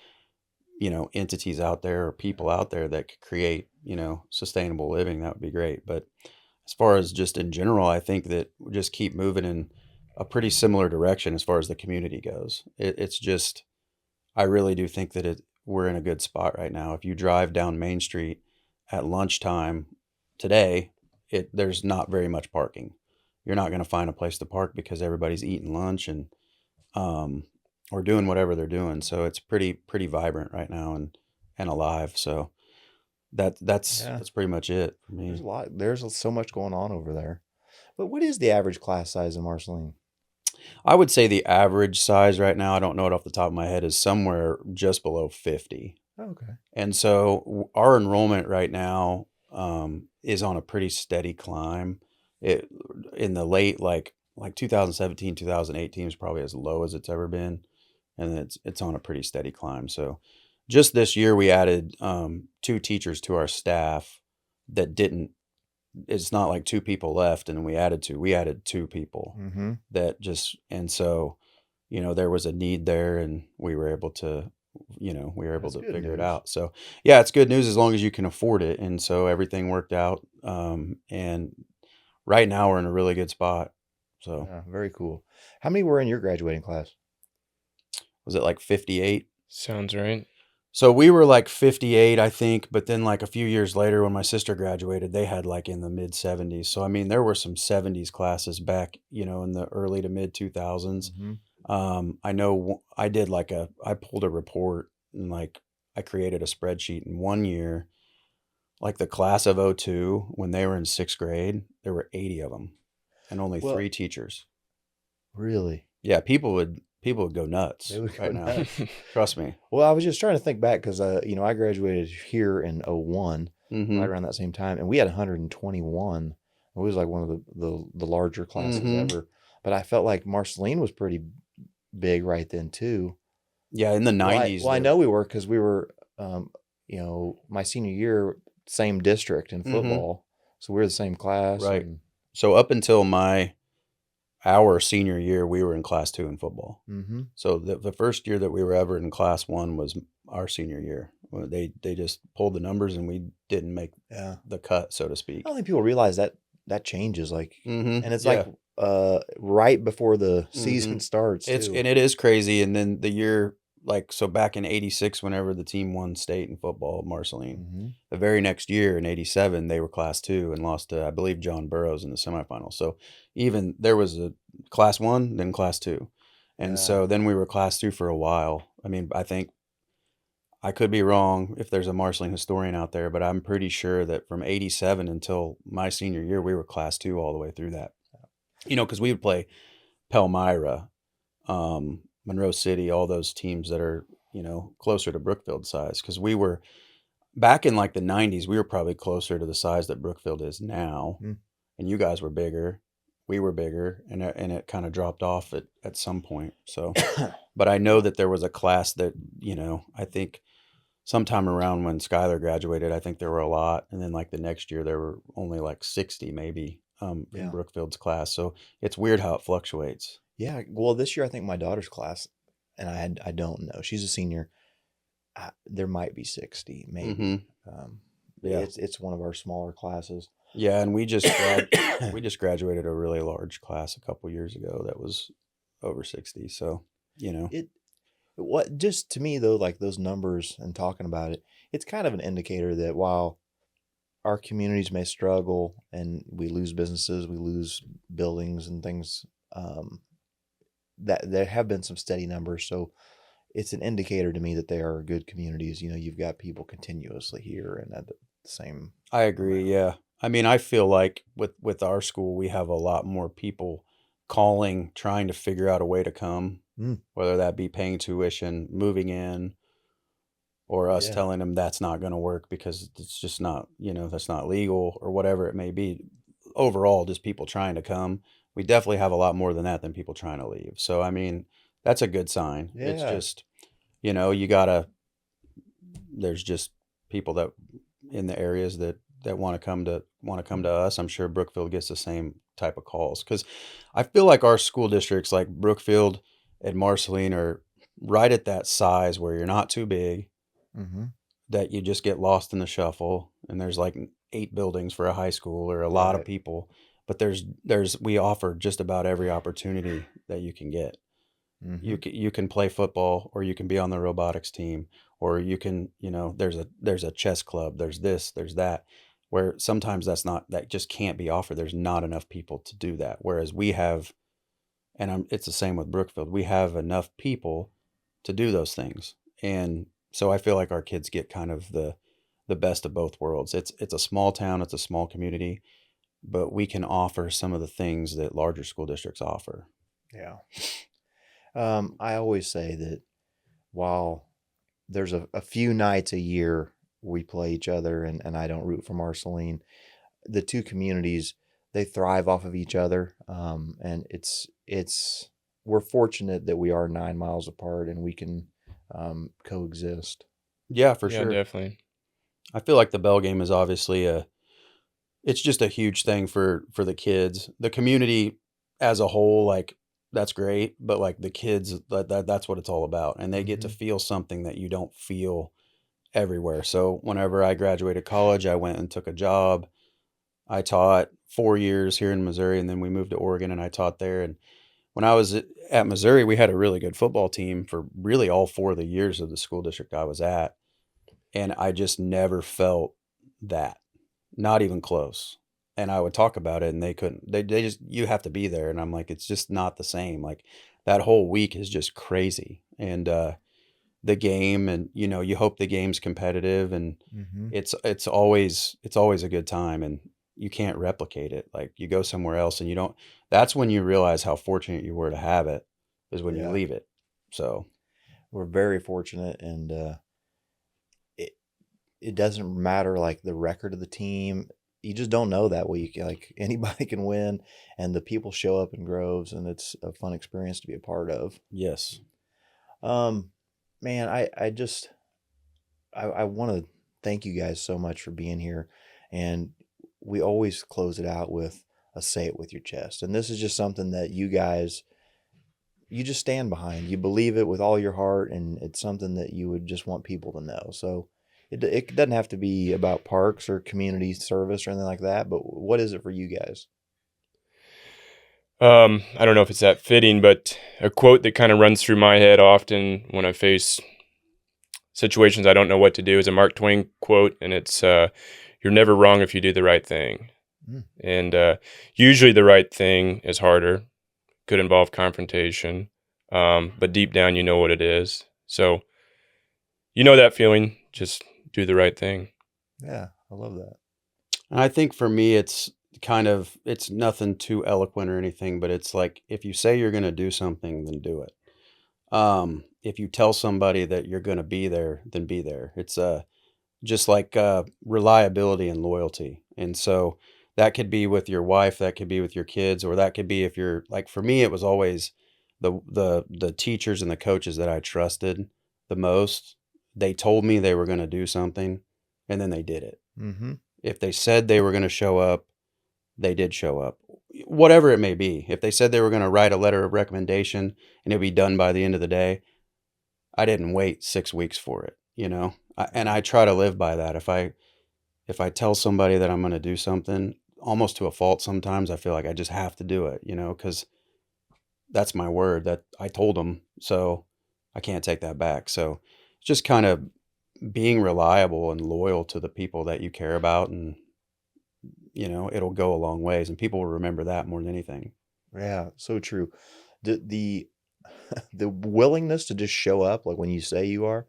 [SPEAKER 3] entities out there or people out there that could create, sustainable living, that would be great. But as far as just in general, I think that we just keep moving in a pretty similar direction as far as the community goes. It's just, I really do think that we're in a good spot right now. If you drive down Main Street at lunchtime today, there's not very much parking. You're not going to find a place to park because everybody's eating lunch and or doing whatever they're doing. So it's pretty vibrant right now and alive. So that's
[SPEAKER 2] Yeah.
[SPEAKER 3] pretty much it for me.
[SPEAKER 2] There's a lot. There's so much going on over there. But what is the average class size in Marceline?
[SPEAKER 3] I would say the average size right now, I don't know it off the top of my head, is somewhere just below 50.
[SPEAKER 2] Okay.
[SPEAKER 3] And so our enrollment right now is on a pretty steady climb. In the late like 2017, 2018 is probably as low as it's ever been, and it's on a pretty steady climb. So just this year we added 2 teachers to our staff that didn't. It's not like 2 people left and we added 2. We added 2 people
[SPEAKER 2] Mm-hmm.
[SPEAKER 3] that just, and so there was a need there, and we were able to
[SPEAKER 2] That's good
[SPEAKER 3] figure it
[SPEAKER 2] news.
[SPEAKER 3] out. So yeah, it's good news as long as you can afford it. And so everything worked out. And right now we're in a really good spot. So
[SPEAKER 2] Yeah, very cool. How many were in your graduating class?
[SPEAKER 3] was it like 58?
[SPEAKER 4] Sounds right.
[SPEAKER 3] So we were like 58, I think, but then like a few years later when my sister graduated, they had like in the mid 70s. So I mean, there were some 70s classes back, in the early to mid 2000s.
[SPEAKER 2] Mm-hmm.
[SPEAKER 3] I know I did I pulled a report and like I created a spreadsheet in one year, like the class of '02, when they were in 6th grade, there were 80 of them and only
[SPEAKER 2] Well-
[SPEAKER 3] 3 teachers.
[SPEAKER 2] Really?
[SPEAKER 3] Yeah, people would go nuts
[SPEAKER 2] They would go
[SPEAKER 3] right now.
[SPEAKER 2] nuts.
[SPEAKER 3] Trust me.
[SPEAKER 2] Well, I was just trying to think back because, I graduated here in 01,
[SPEAKER 3] Hmm.
[SPEAKER 2] right around that same time, and we had 121. It was like one of the larger classes
[SPEAKER 3] Mhm.
[SPEAKER 2] ever. But I felt like Marceline was pretty big right then too.
[SPEAKER 3] Yeah, in the
[SPEAKER 2] Well,
[SPEAKER 3] 90s.
[SPEAKER 2] I know we were because we were, my senior year, same district in
[SPEAKER 3] Mhm.
[SPEAKER 2] football, so we were the same class.
[SPEAKER 3] Right.
[SPEAKER 2] And,
[SPEAKER 3] So up until our senior year, we were in class 2 in football.
[SPEAKER 2] mm-hmm.
[SPEAKER 3] So the first year that we were ever in class 1 was our senior year. Well, they just pulled the numbers and we didn't make
[SPEAKER 2] Yeah.
[SPEAKER 3] the cut, so to
[SPEAKER 2] I
[SPEAKER 3] speak.
[SPEAKER 2] don't think people realize that changes, like,
[SPEAKER 3] Mm-hmm.
[SPEAKER 2] and it's
[SPEAKER 3] Yeah.
[SPEAKER 2] like right before the season starts too.
[SPEAKER 3] It is crazy. And then the year, so back in '86, whenever the team won state in football, Marceline,
[SPEAKER 2] Mm-hmm.
[SPEAKER 3] the very next year in '87, they were class 2 and lost to, I believe, John Burroughs in the semifinals. So even there was a class 1, then class 2. And
[SPEAKER 2] Yeah.
[SPEAKER 3] so then we were class 2 for a while. I mean, I think I could be wrong if there's a Marceline historian out there, but I'm pretty sure that from '87 until my senior year, we were class 2 all the way through that. Because we would play Palmyra, Monroe City, all those teams that are, closer to Brookfield size. Because we were back in like the '90s, we were probably closer to the size that Brookfield is now.
[SPEAKER 2] Mm.
[SPEAKER 3] And you guys were bigger, we were bigger, and it kind of dropped off at some point. So, but I know that there was a class that, I think sometime around when Skylar graduated, I think there were a lot. And then like the next year, there were only like 60 maybe in
[SPEAKER 2] Yeah.
[SPEAKER 3] Brookfield's class. So it's weird how it fluctuates.
[SPEAKER 2] Yeah. Well, this year I think my daughter's class, and I don't know. She's a senior. There might be 60, maybe.
[SPEAKER 3] Mhm. Yeah.
[SPEAKER 2] It's one of our smaller classes.
[SPEAKER 3] Yeah, and we just we just graduated a really large class a couple years ago that was over 60. So,
[SPEAKER 2] What just to me though, like those numbers and talking about it, it's kind of an indicator that while our communities may struggle and we lose businesses, we lose buildings and things, that there have been some steady numbers. So it's an indicator to me that they are good communities. You've got people continuously here and at the same.
[SPEAKER 3] I agree. Yeah. I mean, I feel like with our school, we have a lot more people calling, trying to figure out a way to come,
[SPEAKER 2] Mm.
[SPEAKER 3] whether that be paying tuition, moving in, or us
[SPEAKER 2] Yeah.
[SPEAKER 3] telling them that's not going to work because it's just not, that's not legal or whatever it may be. Overall, just people trying to come. We definitely have a lot more than that than people trying to leave. So, I mean, that's a good sign. It's
[SPEAKER 2] Yeah.
[SPEAKER 3] just, you gotta, there's just people that in the areas that want to come to us. I'm sure Brookfield gets the same type of calls because I feel like our school districts like Brookfield and Marceline are right at that size where you're not too big,
[SPEAKER 2] Mm-hmm.
[SPEAKER 3] that you just get lost in the shuffle, and there's like 8 buildings for a high school or a lot of
[SPEAKER 2] Right.
[SPEAKER 3] people, but we offer just about every opportunity that you can get.
[SPEAKER 2] Mm-hmm.
[SPEAKER 3] You can play football, or you can be on the robotics team, or you can, there's a chess club, there's this, there's that, where sometimes that just can't be offered. There's not enough people to do that. Whereas we have, and it's the same with Brookfield, we have enough people to do those things. And so I feel like our kids get kind of the best of both worlds. It's a small town, it's a small community, but we can offer some of the things that larger school districts offer.
[SPEAKER 2] Yeah. I always say that while there's a few nights a year we play each other and I don't root for Marceline, the two communities, they thrive off of each other. And we're fortunate that we are 9 miles apart and we can coexist.
[SPEAKER 3] Yeah, for
[SPEAKER 4] Yeah,
[SPEAKER 3] sure.
[SPEAKER 4] definitely.
[SPEAKER 3] I feel like the Bell game is obviously it's just a huge thing for the kids, the community as a whole. Like, that's great, but like the kids, that's what it's all about, and they get to
[SPEAKER 2] Mhm.
[SPEAKER 3] feel something that you don't feel everywhere. So whenever I graduated college, I went and took a job. I taught 4 years here in Missouri, and then we moved to Oregon, and I taught there. And when I was at Missouri, we had a really good football team for really all 4 of the years of the school district I was at, and I just never felt that, not even close. And I would talk about it, and they couldn't. They just, you have to be there, and I'm like, it's just not the same. Like, that whole week is just crazy, and the game, and you hope the game's competitive, and
[SPEAKER 2] Mhm.
[SPEAKER 3] it's always a good time, and you can't replicate it. Like, you go somewhere else and you don't. That's when you realize how fortunate you were to have it, is when you
[SPEAKER 2] Yeah.
[SPEAKER 3] leave it. So
[SPEAKER 2] We're very fortunate, and it it doesn't matter like the record of the team. You just don't know that week. Like anybody can win, and the people show up in groves, and it's a fun experience to be a part of.
[SPEAKER 3] yes.
[SPEAKER 2] Um, man, I want to thank you guys so much for being here, and we always close it out with a say it with your chest, and this is just something that you just stand behind. You believe it with all your heart, and it's something that you would just want people to know. So it doesn't have to be about parks or community service or anything like that, but what is it for you guys?
[SPEAKER 4] I don't know if it's that fitting, but a quote that kind of runs through my head often when I face situations I don't know what to do is a Mark Twain quote, and it's "You're never wrong if you do the right thing."
[SPEAKER 2] Mm.
[SPEAKER 4] And usually the right thing is harder, could involve confrontation, but deep down you know what it is. So you know that feeling. Just do the right thing.
[SPEAKER 2] Yeah, I love that.
[SPEAKER 3] And I think for me, it's nothing too eloquent or anything, but it's like, if you say you're going to do something, then do it. If you tell somebody that you're going to be there, then be there. It's just like reliability and loyalty. And so that could be with your wife, that could be with your kids, or that could be, if you're like, for me, it was always the teachers and the coaches that I trusted the most. They told me they were going to do something, and then they did it.
[SPEAKER 2] Mm-hmm.
[SPEAKER 3] If they said they were going to show up, they did show up. Whatever it may be. If they said they were going to write a letter of recommendation and it'd be done by the end of the day, I didn't wait 6 weeks for it. And I try to live by that. If I tell somebody that I'm going to do something, almost to a fault sometimes, I feel like I just have to do it, because that's my word that I told them. So I can't take that back. So it's just kind of being reliable and loyal to the people that you care about, and it'll go a long ways, and people will remember that more than anything.
[SPEAKER 2] Yeah, so true. The the willingness to just show up, like when you say you are,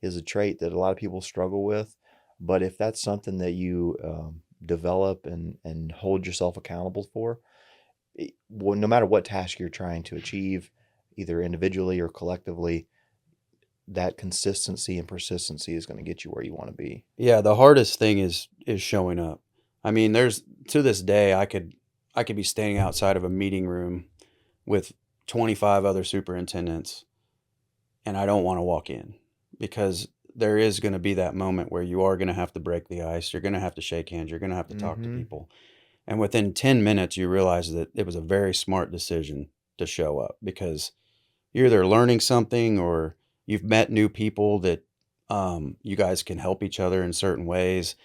[SPEAKER 2] is a trait that a lot of people struggle with. But if that's something that you develop and hold yourself accountable for, well, no matter what task you're trying to achieve, either individually or collectively, that consistency and persistency is going to get you where you want to be.
[SPEAKER 3] Yeah, the hardest thing is showing up. I mean, there's to this day I could be standing outside of a meeting room with 25 other superintendents and I don't want to walk in because there is going to be that moment where you are going to have to break the ice. You're going to have to shake hands. You're going to have to talk to people. And within 10 minutes, you realize that it was a very smart decision to show up because you're either learning something or you've met new people that you guys can help each other in certain ways.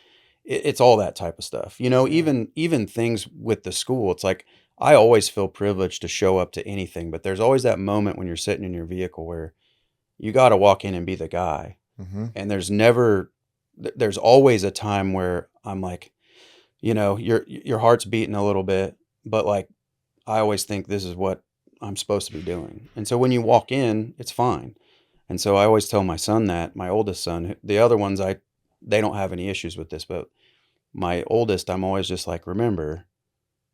[SPEAKER 3] It's all that type of stuff. You know, even things with the school, it's like I always feel privileged to show up to anything, but there's always that moment when you're sitting in your vehicle where you got to walk in and be the guy. And there's always a time where I'm like, you know, your heart's beating a little bit, but like, I always think this is what I'm supposed to be doing. And so when you walk in, it's fine. And so I always tell my son that, my oldest son, the other ones, they don't have any issues with this, but my oldest, I'm always just like, remember,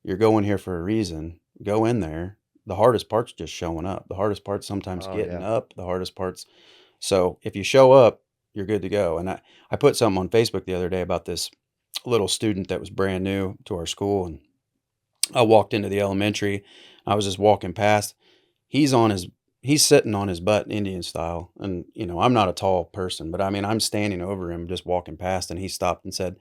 [SPEAKER 3] you're going here for a reason. Go in there. The hardest part's just showing up. The hardest part's sometimes getting up. The hardest part's, so if you show up, you're good to go. And I put something on Facebook the other day about this little student that was brand new to our school. And I walked into the elementary. I was just walking past. He's sitting on his butt Indian style. And, you know, I'm not a tall person, but I mean, I'm standing over him, just walking past, and he stopped and said,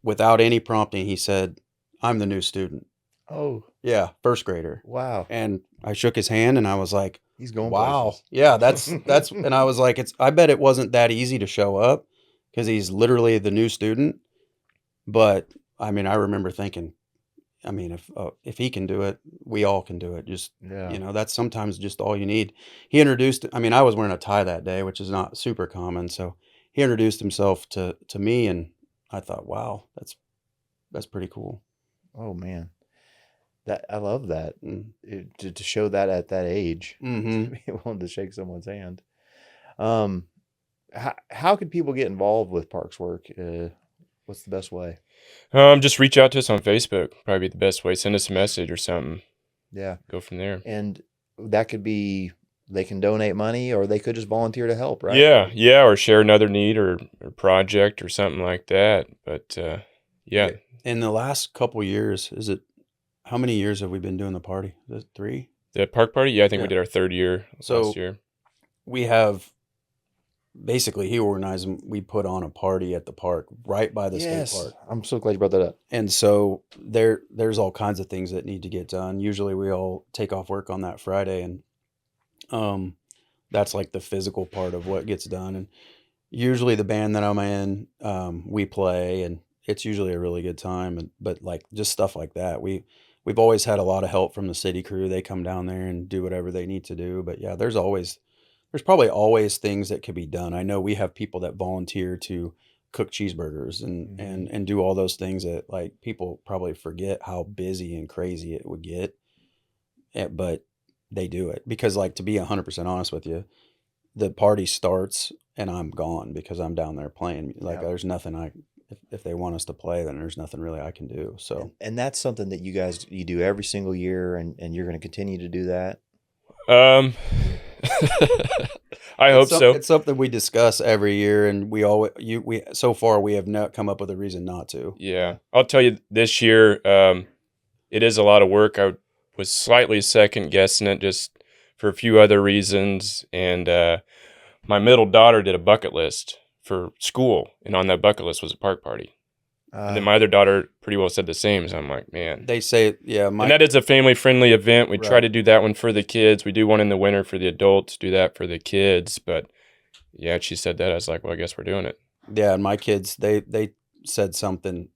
[SPEAKER 3] without any prompting, he said, "I'm the new student."
[SPEAKER 2] Oh,
[SPEAKER 3] Yeah, first grader.
[SPEAKER 2] wow.
[SPEAKER 3] And I shook his hand and I was like,
[SPEAKER 2] He's going
[SPEAKER 3] wow.
[SPEAKER 2] places.
[SPEAKER 3] Yeah, that's, and I was like, I bet it wasn't that easy to show up because he's literally the new student. But I mean, I remember thinking, I mean, if he can do it, we all can do it. Just, you know, that's sometimes just all you need. He introduced, I mean, I was wearing a tie that day, which is not super common. So he introduced himself to me and I thought, wow, that's pretty cool.
[SPEAKER 2] Oh man. I love that. To show that at that age, to be willing to shake someone's hand. How could people get involved with Parks work? What's the best way?
[SPEAKER 4] Just reach out to us on Facebook. Probably the best way. Send us a message or something.
[SPEAKER 2] Yeah.
[SPEAKER 4] Go from there.
[SPEAKER 2] And that could be, they can donate money or they could just volunteer to help, right?
[SPEAKER 4] Yeah. Or share another need or project or something like that. But yeah.
[SPEAKER 3] In the last couple years, how many years have we been doing the party? Is it 3?
[SPEAKER 4] The park party? Yeah, I think we did our 3rd year last year.
[SPEAKER 3] We have, basically, he organized them. We put on a party at the park, right by the state park.
[SPEAKER 2] I'm so glad you brought that up.
[SPEAKER 3] And so there's all kinds of things that need to get done. Usually we all take off work on that Friday, and that's like the physical part of what gets done. And usually the band that I'm in, we play, and it's usually a really good time. But like just stuff like that, we've always had a lot of help from the city crew. They come down there and do whatever they need to do. But yeah, there's probably always things that could be done. I know we have people that volunteer to cook cheeseburgers and do all those things that like people probably forget how busy and crazy it would get. But they do it because, like, to be 100% honest with you, the party starts and I'm gone because I'm down there playing. Like there's nothing if they want us to play, then there's nothing really I can do. So,
[SPEAKER 2] and that's something that you do every single year, and you're going to continue to do that.
[SPEAKER 4] I hope so.
[SPEAKER 3] It's something we discuss every year, and we so far we have not come up with a reason not to.
[SPEAKER 4] Yeah, I'll tell you, this year, it is a lot of work. I was slightly second guessing it just for a few other reasons, and my middle daughter did a bucket list for school, and on that bucket list was a park party. And then my other daughter pretty well said the same. So I'm like, man.
[SPEAKER 3] They say, yeah.
[SPEAKER 4] And that is a family-friendly event. We try to do that one for the kids. We do one in the winter for the adults, do that for the kids. But, yeah, she said that. I was like, well, I guess we're doing it.
[SPEAKER 3] Yeah, and my kids, they said something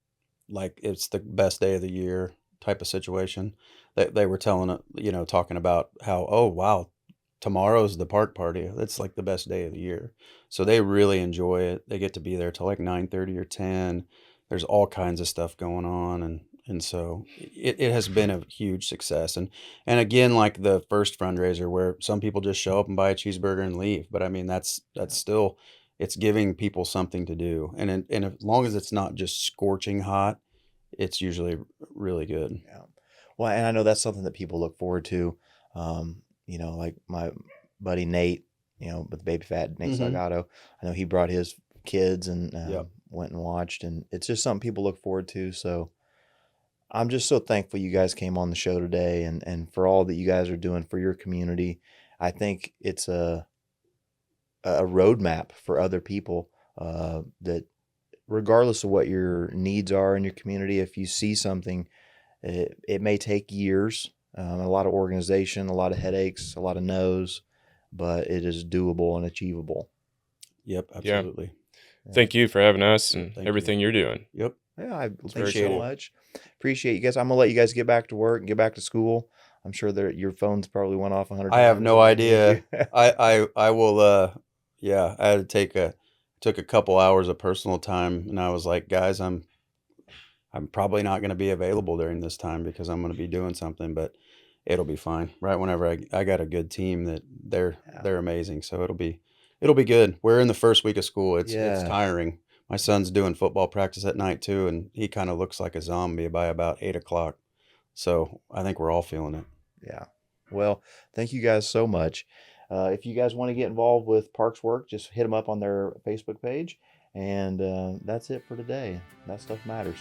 [SPEAKER 3] like it's the best day of the year type of situation. They were talking about how, oh, wow, tomorrow's the park party. It's like the best day of the year. So they really enjoy it. They get to be there till like 9:30 or 10. There's all kinds of stuff going on. And so it has been a huge success. And again, like the first fundraiser where some people just show up and buy a cheeseburger and leave. But I mean, that's still, it's giving people something to do. And as long as it's not just scorching hot, it's usually really good.
[SPEAKER 2] Yeah. Well, and I know that's something that people look forward to. Like my buddy Nate, with Baby Fat Nate
[SPEAKER 3] Mhm.
[SPEAKER 2] Salgado. I know he brought his kids and
[SPEAKER 3] Yep.
[SPEAKER 2] went and watched, and it's just something people look forward to. So I'm just so thankful you guys came on the show today, and for all that you guys are doing for your community. I think it's a roadmap for other people that regardless of what your needs are in your community, if you see something, it may take years, a lot of organization, a lot of headaches, a lot of no's, but it is doable and achievable.
[SPEAKER 3] Yep.
[SPEAKER 4] Yeah.
[SPEAKER 3] Absolutely.
[SPEAKER 4] Thank you for having us and
[SPEAKER 3] Thank you.
[SPEAKER 4] everything you're doing.
[SPEAKER 3] Yep.
[SPEAKER 2] Yeah, I thank you
[SPEAKER 3] Appreciate
[SPEAKER 2] so
[SPEAKER 3] it.
[SPEAKER 2] much. Appreciate you guys. I'm gonna let you guys get back to work and get back to school. I'm sure that your phones probably went off 100
[SPEAKER 3] I have
[SPEAKER 2] times.
[SPEAKER 3] no
[SPEAKER 2] if they need
[SPEAKER 3] idea.
[SPEAKER 2] you.
[SPEAKER 3] I will. Yeah. I had to took a couple hours of personal time, and I was like, guys, I'm probably not going to be available during this time because I'm going to be doing something, but it'll be fine. Right whenever I got a good team that
[SPEAKER 2] Yeah.
[SPEAKER 3] they're amazing, so it'll be good. We're in the first week of school. It's
[SPEAKER 2] Yeah.
[SPEAKER 3] tiring. My son's doing football practice at night too, and he kind of looks like a zombie by about 8 o'clock. So I think we're all feeling it.
[SPEAKER 2] Yeah. Well, thank you guys so much. If you guys want to get involved with Parks Work, just hit them up on their Facebook page. And that's it for today. That stuff matters.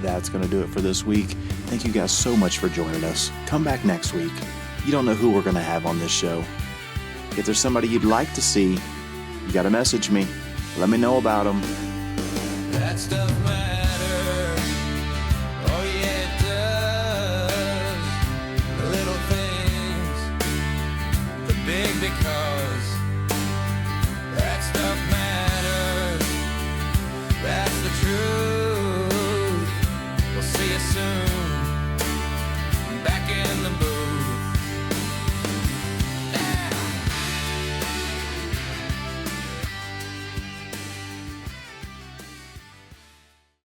[SPEAKER 2] That's going to do it for this week. Thank you guys so much for joining us. Come back next week. You don't know who we're going to have on this show. If there's somebody you'd like to see, you got to message me. Let me know about them.
[SPEAKER 1] That stuff matters. Oh yeah, it does. The little things, the big because. That stuff matters. That's the truth.